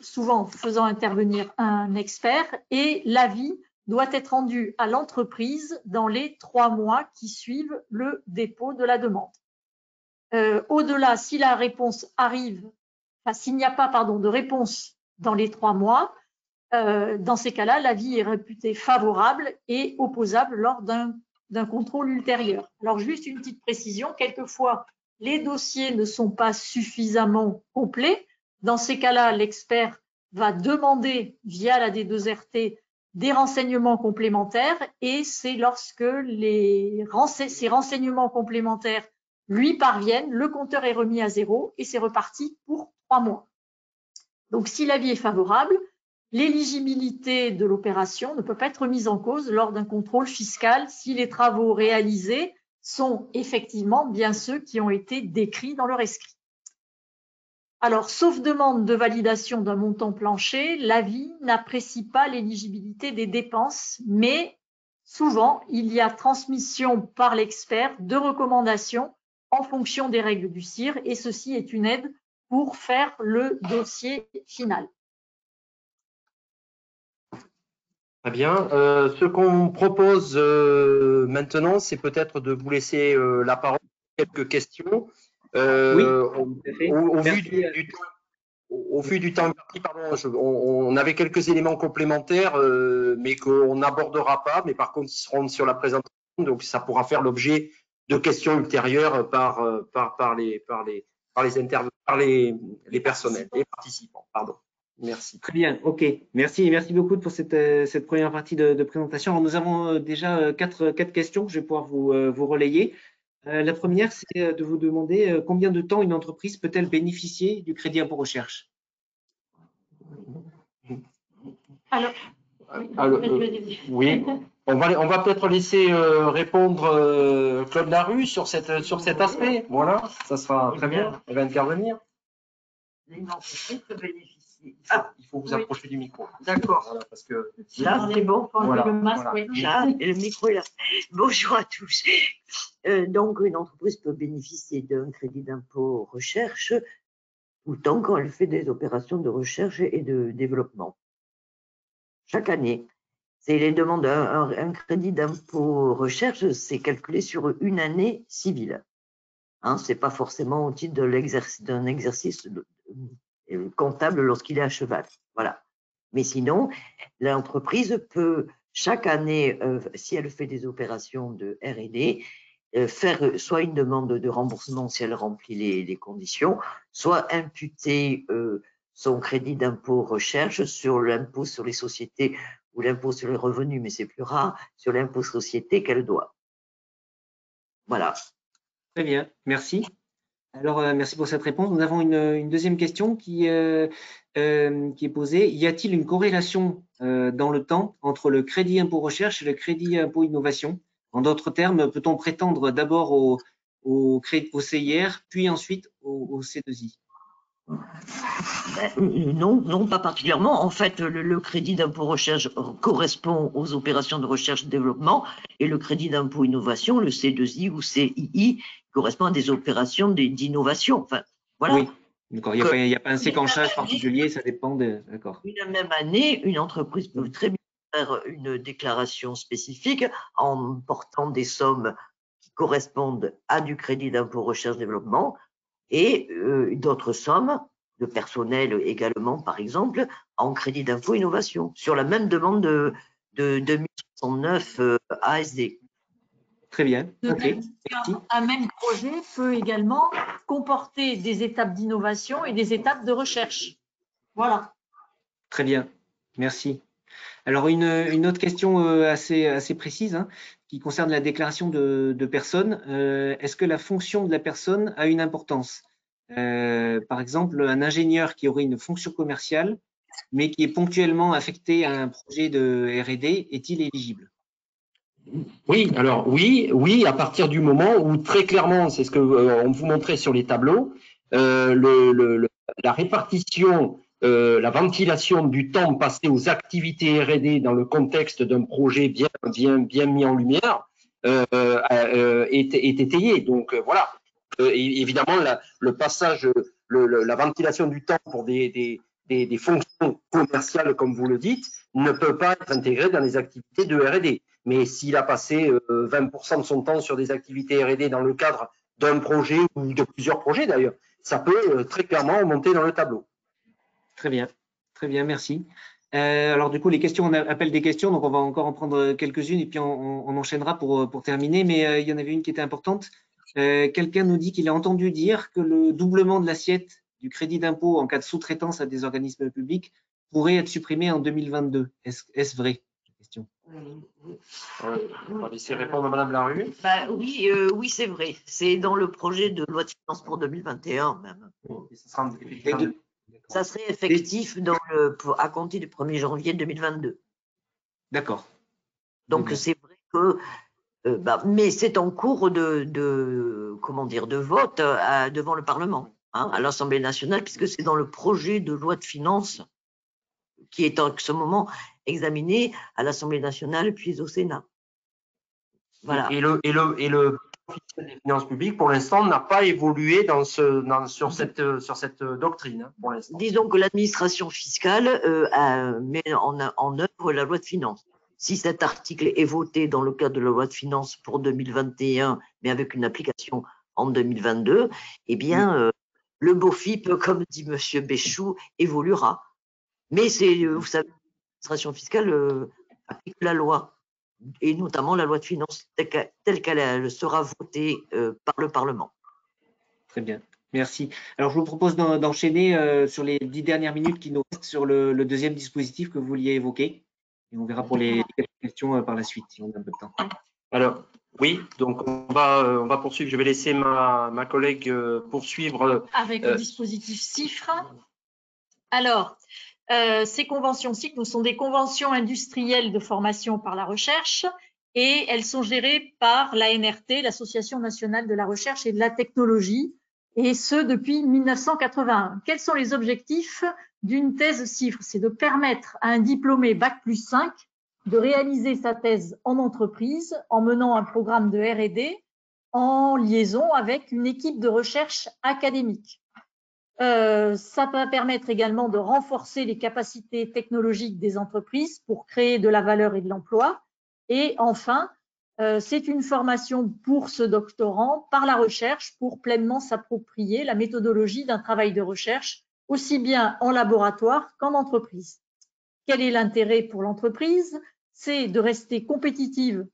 S3: souvent faisant intervenir un expert, et l'avis doit être rendu à l'entreprise dans les 3 mois qui suivent le dépôt de la demande. Au-delà, si la réponse arrive, s'il n'y a pas de réponse dans les 3 mois, dans ces cas-là, l'avis est réputé favorable et opposable lors d'un contrôle ultérieur. Alors, juste une petite précision, quelquefois, les dossiers ne sont pas suffisamment complets. Dans ces cas-là, l'expert va demander via la D2RT des renseignements complémentaires et c'est lorsque ces renseignements complémentaires lui parviennent, le compteur est remis à 0 et c'est reparti pour 3 mois. Donc, si l'avis est favorable, l'éligibilité de l'opération ne peut pas être mise en cause lors d'un contrôle fiscal si les travaux réalisés sont effectivement bien ceux qui ont été décrits dans le rescrit. Alors, sauf demande de validation d'un montant plancher, l'avis n'apprécie pas l'éligibilité des dépenses, mais souvent, il y a transmission par l'expert de recommandations en fonction des règles du CIR, et ceci est une aide pour faire le dossier final.
S2: Très bien. Ce qu'on propose maintenant, c'est peut-être de vous laisser la parole pour quelques questions.
S1: Oui, tout à fait.
S2: Au vu du temps imparti, pardon, on avait quelques éléments complémentaires, mais qu'on n'abordera pas, mais par contre, ils seront sur la présentation, donc ça pourra faire l'objet de questions ultérieures par les personnels, les participants. Pardon. Merci.
S1: Très bien, ok. Merci beaucoup pour cette première partie de présentation. Alors, nous avons déjà quatre questions que je vais pouvoir vous relayer. La première, c'est de vous demander combien de temps une entreprise peut-elle bénéficier du crédit impôt recherche?
S2: Oui, on va peut-être laisser répondre Claude Larue sur cet aspect. Voilà, ça sera très bien. Elle va intervenir.
S4: Une entreprise peut bénéficier.
S2: Il faut vous approcher du micro.
S4: D'accord.
S2: Voilà, parce que
S4: Là, c'est bon.
S2: Voilà,
S3: le masque,
S2: voilà.
S3: oui.
S4: Là, et le micro est là. Bonjour à tous. Donc, une entreprise peut bénéficier d'un crédit d'impôt recherche tout le temps quand elle fait des opérations de recherche et de développement. Chaque année, c'est les demandes un crédit d'impôt recherche, c'est calculé sur une année civile. Hein, c'est pas forcément au titre d'un exercice comptable lorsqu'il est à cheval. Voilà. Mais sinon, l'entreprise peut chaque année, si elle fait des opérations de R&D, faire soit une demande de remboursement si elle remplit les conditions, soit imputer son crédit d'impôt recherche sur l'impôt sur les sociétés ou l'impôt sur les revenus, mais c'est plus rare, sur l'impôt société qu'elle doit. Voilà.
S1: Très bien, merci. Alors, merci pour cette réponse. Nous avons une deuxième question qui est posée. Y a-t-il une corrélation dans le temps entre le crédit impôt recherche et le crédit impôt innovation? En d'autres termes, peut-on prétendre d'abord au CIR, puis ensuite au C2I?
S4: Non, pas particulièrement. En fait, le crédit d'impôt recherche correspond aux opérations de recherche et développement et le crédit d'impôt innovation, le C2I ou CII, correspond à des opérations d'innovation. Enfin, voilà.
S1: Oui, d'accord. Il n'y a pas un séquençage particulier, ça dépend de… D'accord.
S4: Une même année, une entreprise peut très bien faire une déclaration spécifique en portant des sommes qui correspondent à du crédit d'impôt recherche-développement et d'autres sommes de personnel également, par exemple, en crédit d'impôt innovation, sur la même demande de 2069 ASD.
S1: Très bien, ok. Merci.
S3: Un même projet peut également comporter des étapes d'innovation et des étapes de recherche. Voilà.
S1: Très bien, merci. Alors, une autre question assez précise, hein, qui concerne la déclaration de personnes. Est-ce que la fonction de la personne a une importance? Par exemple, un ingénieur qui aurait une fonction commerciale, mais qui est ponctuellement affecté à un projet de R&D, est-il éligible?
S2: Oui, alors oui, à partir du moment où très clairement, c'est ce que on vous montrait sur les tableaux, la répartition, la ventilation du temps passé aux activités R&D dans le contexte d'un projet bien mis en lumière est étayé. Donc voilà. Évidemment, le passage, la ventilation du temps pour des fonctions commerciales, comme vous le dites, ne peut pas être intégrée dans les activités de R&D. Mais s'il a passé 20% de son temps sur des activités R&D dans le cadre d'un projet ou de plusieurs projets d'ailleurs, ça peut très clairement monter dans le tableau.
S1: Très bien, merci. Alors du coup, les questions, on appelle des questions, donc on va encore en prendre quelques-unes et puis on enchaînera pour terminer. Mais il y en avait une qui était importante. Quelqu'un nous dit qu'il a entendu dire que le doublement de l'assiette du crédit d'impôt en cas de sous-traitance à des organismes publics pourrait être supprimé en 2022. Est-ce vrai? Question.
S2: On va laisser répondre à Madame Larue.
S4: Bah, oui, c'est vrai. C'est dans le projet de loi de finances pour 2021 même. Ça serait effectif à compter du 1er janvier 2022.
S1: D'accord.
S4: Donc c'est vrai que, mais c'est en cours de vote devant le Parlement. à l'Assemblée nationale, puisque c'est dans le projet de loi de finances qui est en ce moment examiné à l'Assemblée nationale puis au Sénat. Voilà.
S2: Et le officiel des finances publiques, pour l'instant, n'a pas évolué sur cette doctrine, pour l'instant.
S4: Disons que l'administration fiscale met en œuvre la loi de finances. Si cet article est voté dans le cadre de la loi de finances pour 2021, mais avec une application en 2022, eh bien, le BOFIP, comme dit M. Béchou, évoluera. Mais vous savez, l'administration fiscale applique la loi, et notamment la loi de finances telle qu'elle sera votée par le Parlement.
S1: Très bien, merci. Alors, je vous propose d'enchaîner sur les 10 dernières minutes qui nous restent sur le deuxième dispositif que vous vouliez évoquer. Et on verra pour les questions par la suite, si on a un peu de temps.
S2: Alors, oui, donc on va poursuivre. Je vais laisser ma collègue poursuivre.
S3: Avec le dispositif CIFRE. Alors, ces conventions CIFRE sont des conventions industrielles de formation par la recherche et elles sont gérées par l'ANRT, l'Association nationale de la recherche et de la technologie, et ce depuis 1981. Quels sont les objectifs d'une thèse CIFRE? C'est de permettre à un diplômé Bac+5 de réaliser sa thèse en entreprise en menant un programme de R&D en liaison avec une équipe de recherche académique. Ça va permettre également de renforcer les capacités technologiques des entreprises pour créer de la valeur et de l'emploi. Et enfin, c'est une formation pour ce doctorant par la recherche pour pleinement s'approprier la méthodologie d'un travail de recherche, aussi bien en laboratoire qu'en entreprise. Quel est l'intérêt pour l'entreprise? C'est de rester compétitive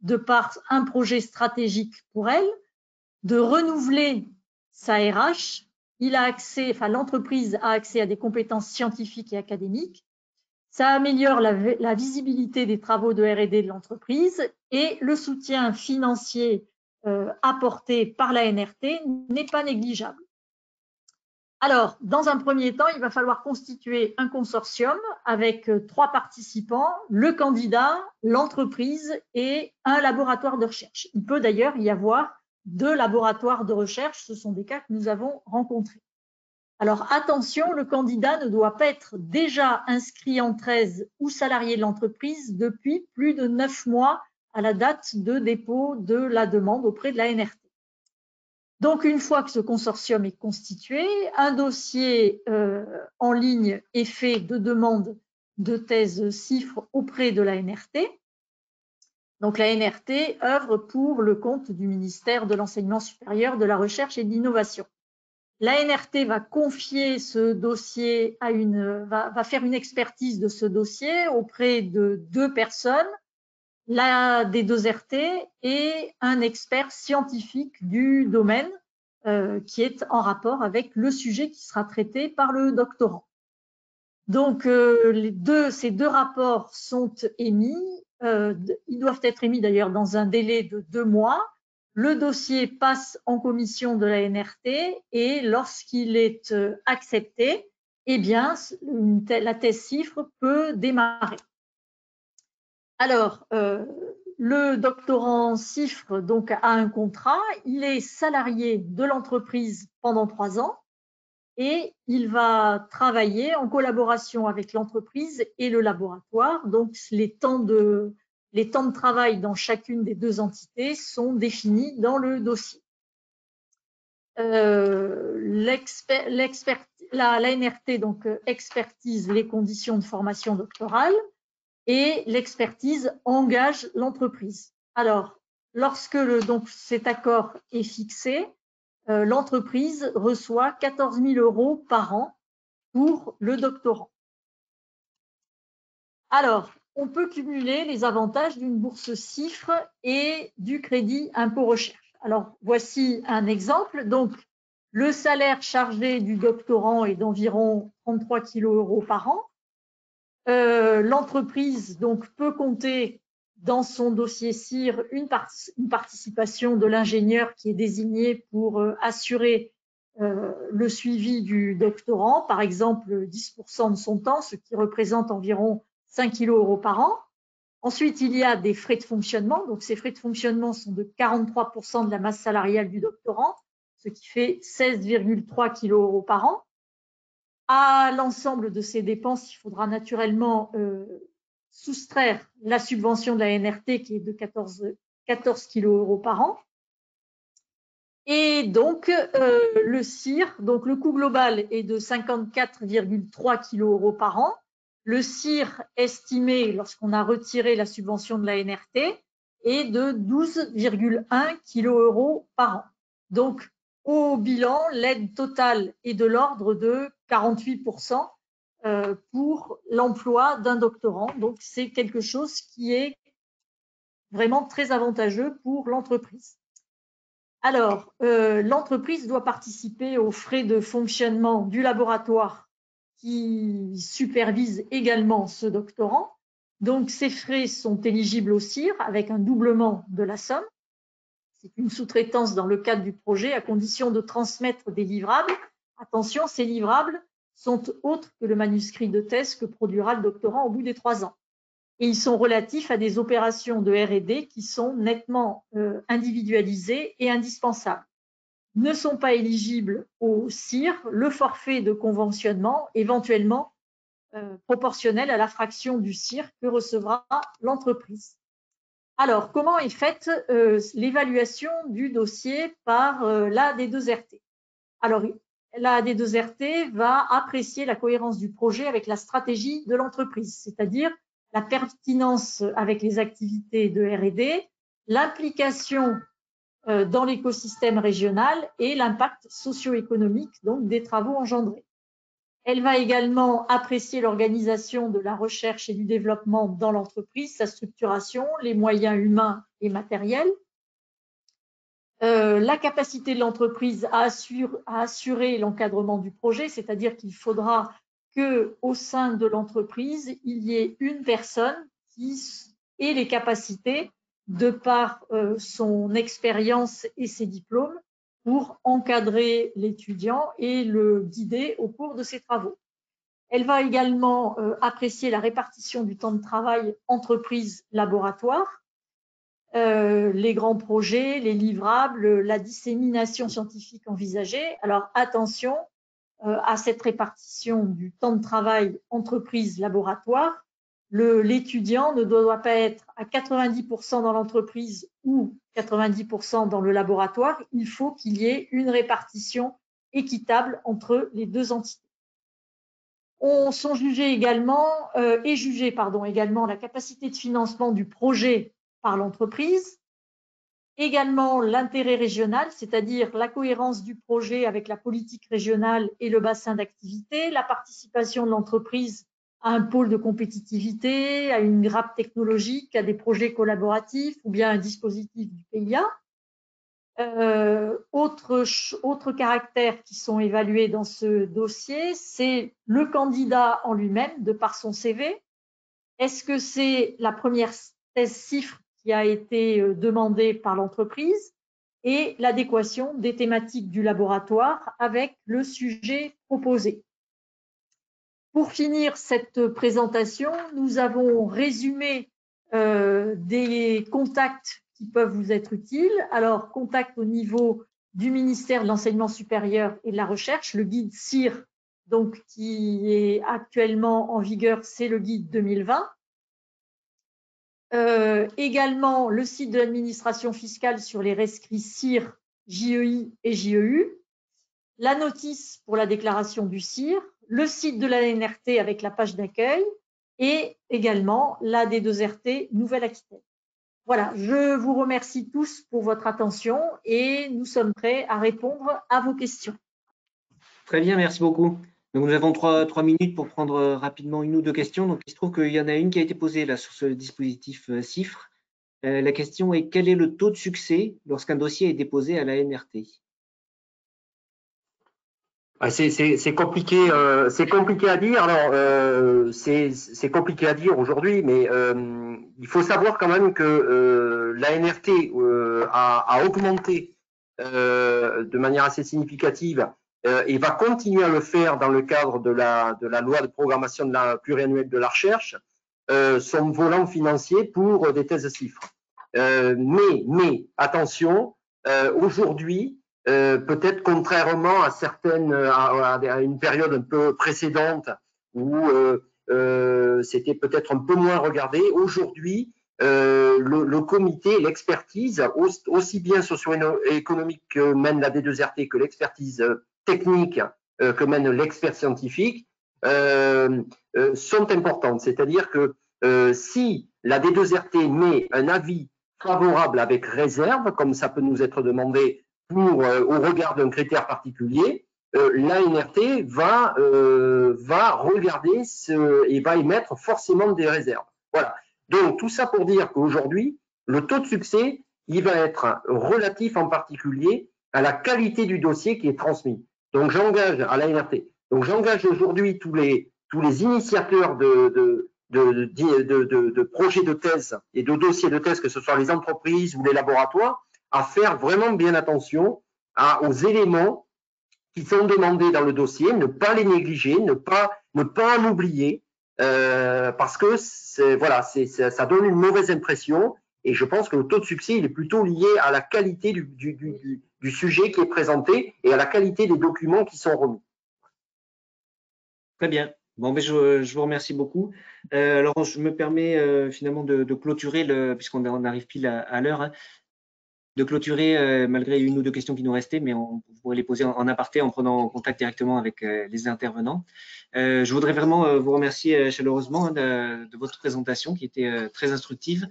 S3: de par un projet stratégique pour elle, de renouveler sa RH. L'entreprise a accès à des compétences scientifiques et académiques. Ça améliore la visibilité des travaux de R&D de l'entreprise et le soutien financier apporté par la NRT n'est pas négligeable. Alors, dans un premier temps, il va falloir constituer un consortium avec 3 participants, le candidat, l'entreprise et un laboratoire de recherche. Il peut d'ailleurs y avoir 2 laboratoires de recherche, ce sont des cas que nous avons rencontrés. Alors attention, le candidat ne doit pas être déjà inscrit en thèse ou salarié de l'entreprise depuis plus de 9 mois à la date de dépôt de la demande auprès de la NRT. Donc, une fois que ce consortium est constitué, un dossier en ligne est fait de demande de thèse CIFRE auprès de la NRT. Donc, la NRT œuvre pour le compte du ministère de l'Enseignement supérieur, de la Recherche et de l'Innovation. La NRT va confier ce dossier va faire une expertise de ce dossier auprès de 2 personnes, des 2 RT et un expert scientifique du domaine qui est en rapport avec le sujet qui sera traité par le doctorant. Donc, ces 2 rapports sont émis. Ils doivent être émis d'ailleurs dans un délai de 2 mois. Le dossier passe en commission de la NRT et lorsqu'il est accepté, eh bien, la thèse CIFRE peut démarrer. Alors, le doctorant CIFRE donc, a un contrat, il est salarié de l'entreprise pendant 3 ans et il va travailler en collaboration avec l'entreprise et le laboratoire. Donc, les temps de travail dans chacune des 2 entités sont définis dans le dossier. La NRT donc, expertise les conditions de formation doctorale et l'expertise engage l'entreprise. Alors, lorsque cet accord est fixé, l'entreprise reçoit 14 000 € par an pour le doctorant. Alors, on peut cumuler les avantages d'une bourse CIFRE et du crédit impôt recherche. Alors, voici un exemple. Donc, le salaire chargé du doctorant est d'environ 33 kg par an. L'entreprise donc peut compter dans son dossier CIR une participation de l'ingénieur qui est désigné pour assurer le suivi du doctorant, par exemple 10% de son temps, ce qui représente environ 5 kg par an. Ensuite, il y a des frais de fonctionnement. Donc, ces frais de fonctionnement sont de 43% de la masse salariale du doctorant, ce qui fait 16,3 kg par an. À l'ensemble de ces dépenses, il faudra naturellement soustraire la subvention de la NRT qui est de 14 kg par an. Et donc, le CIR, donc le coût global est de 54,3 kg par an. Le CIR estimé, lorsqu'on a retiré la subvention de la NRT, est de 12,1 kg par an. Donc, au bilan, l'aide totale est de l'ordre de 48% pour l'emploi d'un doctorant. Donc, c'est quelque chose qui est vraiment très avantageux pour l'entreprise. Alors, l'entreprise doit participer aux frais de fonctionnement du laboratoire qui supervise également ce doctorant. Donc, ces frais sont éligibles au CIR avec un doublement de la somme. C'est une sous-traitance dans le cadre du projet à condition de transmettre des livrables. Attention, ces livrables sont autres que le manuscrit de thèse que produira le doctorant au bout des 3 ans. Et ils sont relatifs à des opérations de R&D qui sont nettement individualisées et indispensables. Ne sont pas éligibles au CIR le forfait de conventionnement éventuellement proportionnel à la fraction du CIR que recevra l'entreprise. Alors, comment est faite l'évaluation du dossier par l'AD2RT? Alors, l'AD2RT va apprécier la cohérence du projet avec la stratégie de l'entreprise, c'est-à-dire la pertinence avec les activités de R&D, l'implication dans l'écosystème régional et l'impact socio-économique donc des travaux engendrés. Elle va également apprécier l'organisation de la recherche et du développement dans l'entreprise, sa structuration, les moyens humains et matériels, la capacité de l'entreprise à assurer l'encadrement du projet, c'est-à-dire qu'il faudra qu'au sein de l'entreprise, il y ait une personne qui ait les capacités, de par son expérience et ses diplômes, pour encadrer l'étudiant et le guider au cours de ses travaux. Elle va également apprécier la répartition du temps de travail entreprise-laboratoire, les grands projets, les livrables, la dissémination scientifique envisagée. Alors attention à cette répartition du temps de travail entreprise-laboratoire. L'étudiant ne doit pas être à 90% dans l'entreprise ou 90% dans le laboratoire. Il faut qu'il y ait une répartition équitable entre les deux entités. Sont jugés également, également la capacité de financement du projet par l'entreprise, également l'intérêt régional, c'est-à-dire la cohérence du projet avec la politique régionale et le bassin d'activité, la participation de l'entreprise à un pôle de compétitivité, à une grappe technologique, à des projets collaboratifs ou bien à un dispositif du PIA. Autres caractères qui sont évalués dans ce dossier, c'est le candidat en lui-même, de par son CV. Est-ce que c'est la première thèse CIFRE qui a été demandée par l'entreprise et l'adéquation des thématiques du laboratoire avec le sujet proposé. Pour finir cette présentation, nous avons résumé des contacts qui peuvent vous être utiles. Alors, contact au niveau du ministère de l'Enseignement supérieur et de la Recherche, le guide CIR, donc, qui est actuellement en vigueur, c'est le guide 2020. Également, le site de l'administration fiscale sur les rescrits CIR, JEI et JEU. La notice pour la déclaration du CIR, le site de la NRT avec la page d'accueil et également l'AD2RT Nouvelle-Aquitaine. Voilà, je vous remercie tous pour votre attention et nous sommes prêts à répondre à vos questions.
S1: Très bien, merci beaucoup. Donc, nous avons 3 minutes pour prendre rapidement une ou deux questions. Donc, il se trouve qu'il y en a une qui a été posée là sur ce dispositif CIFRE. La question est: quel est le taux de succès lorsqu'un dossier est déposé à la NRT?
S2: C'est compliqué, à dire. Alors, c'est compliqué à dire aujourd'hui, mais il faut savoir quand même que la NRT a augmenté de manière assez significative et va continuer à le faire dans le cadre de la loi de programmation pluriannuelle de la recherche, son volant financier pour des thèses CIFRE. Mais attention, aujourd'hui, peut-être contrairement à certaines, à une période un peu précédente où c'était peut-être un peu moins regardé. Aujourd'hui, le comité, l'expertise, aussi bien socio-économique que mène la D2RT que l'expertise technique que mène l'expert scientifique, sont importantes. C'est-à-dire que si la D2RT met un avis favorable avec réserve, comme ça peut nous être demandé pour, au regard d'un critère particulier, l'ANRT va regarder et va émettre forcément des réserves. Voilà. Donc, tout ça pour dire qu'aujourd'hui, le taux de succès, il va être relatif en particulier à la qualité du dossier qui est transmis. Donc, j'engage à l'ANRT. Donc, j'engage aujourd'hui tous les initiateurs de projets de thèse et de dossiers de thèse, que ce soit les entreprises ou les laboratoires, à faire vraiment bien attention aux éléments qui sont demandés dans le dossier, ne pas les négliger, ne pas en oublier, parce que ça donne une mauvaise impression. Et je pense que le taux de succès, il est plutôt lié à la qualité du sujet qui est présenté et à la qualité des documents qui sont remis.
S1: Très bien. Bon, ben je vous remercie beaucoup. Alors, je me permets finalement de clôturer, puisqu'on arrive pile à l'heure, hein, de clôturer malgré une ou deux questions qui nous restaient, mais on pourrait les poser en aparté en prenant contact directement avec les intervenants. Je voudrais vraiment vous remercier chaleureusement de votre présentation qui était très instructive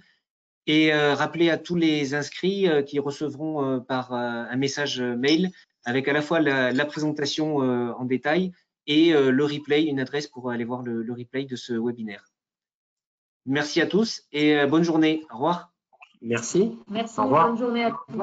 S1: et rappeler à tous les inscrits qui recevront par un message mail avec à la fois la présentation en détail et le replay, une adresse pour aller voir le replay de ce webinaire. Merci à tous et bonne journée. Au revoir.
S2: Merci.
S3: Merci,
S2: Au revoir.
S3: bonne journée à tous.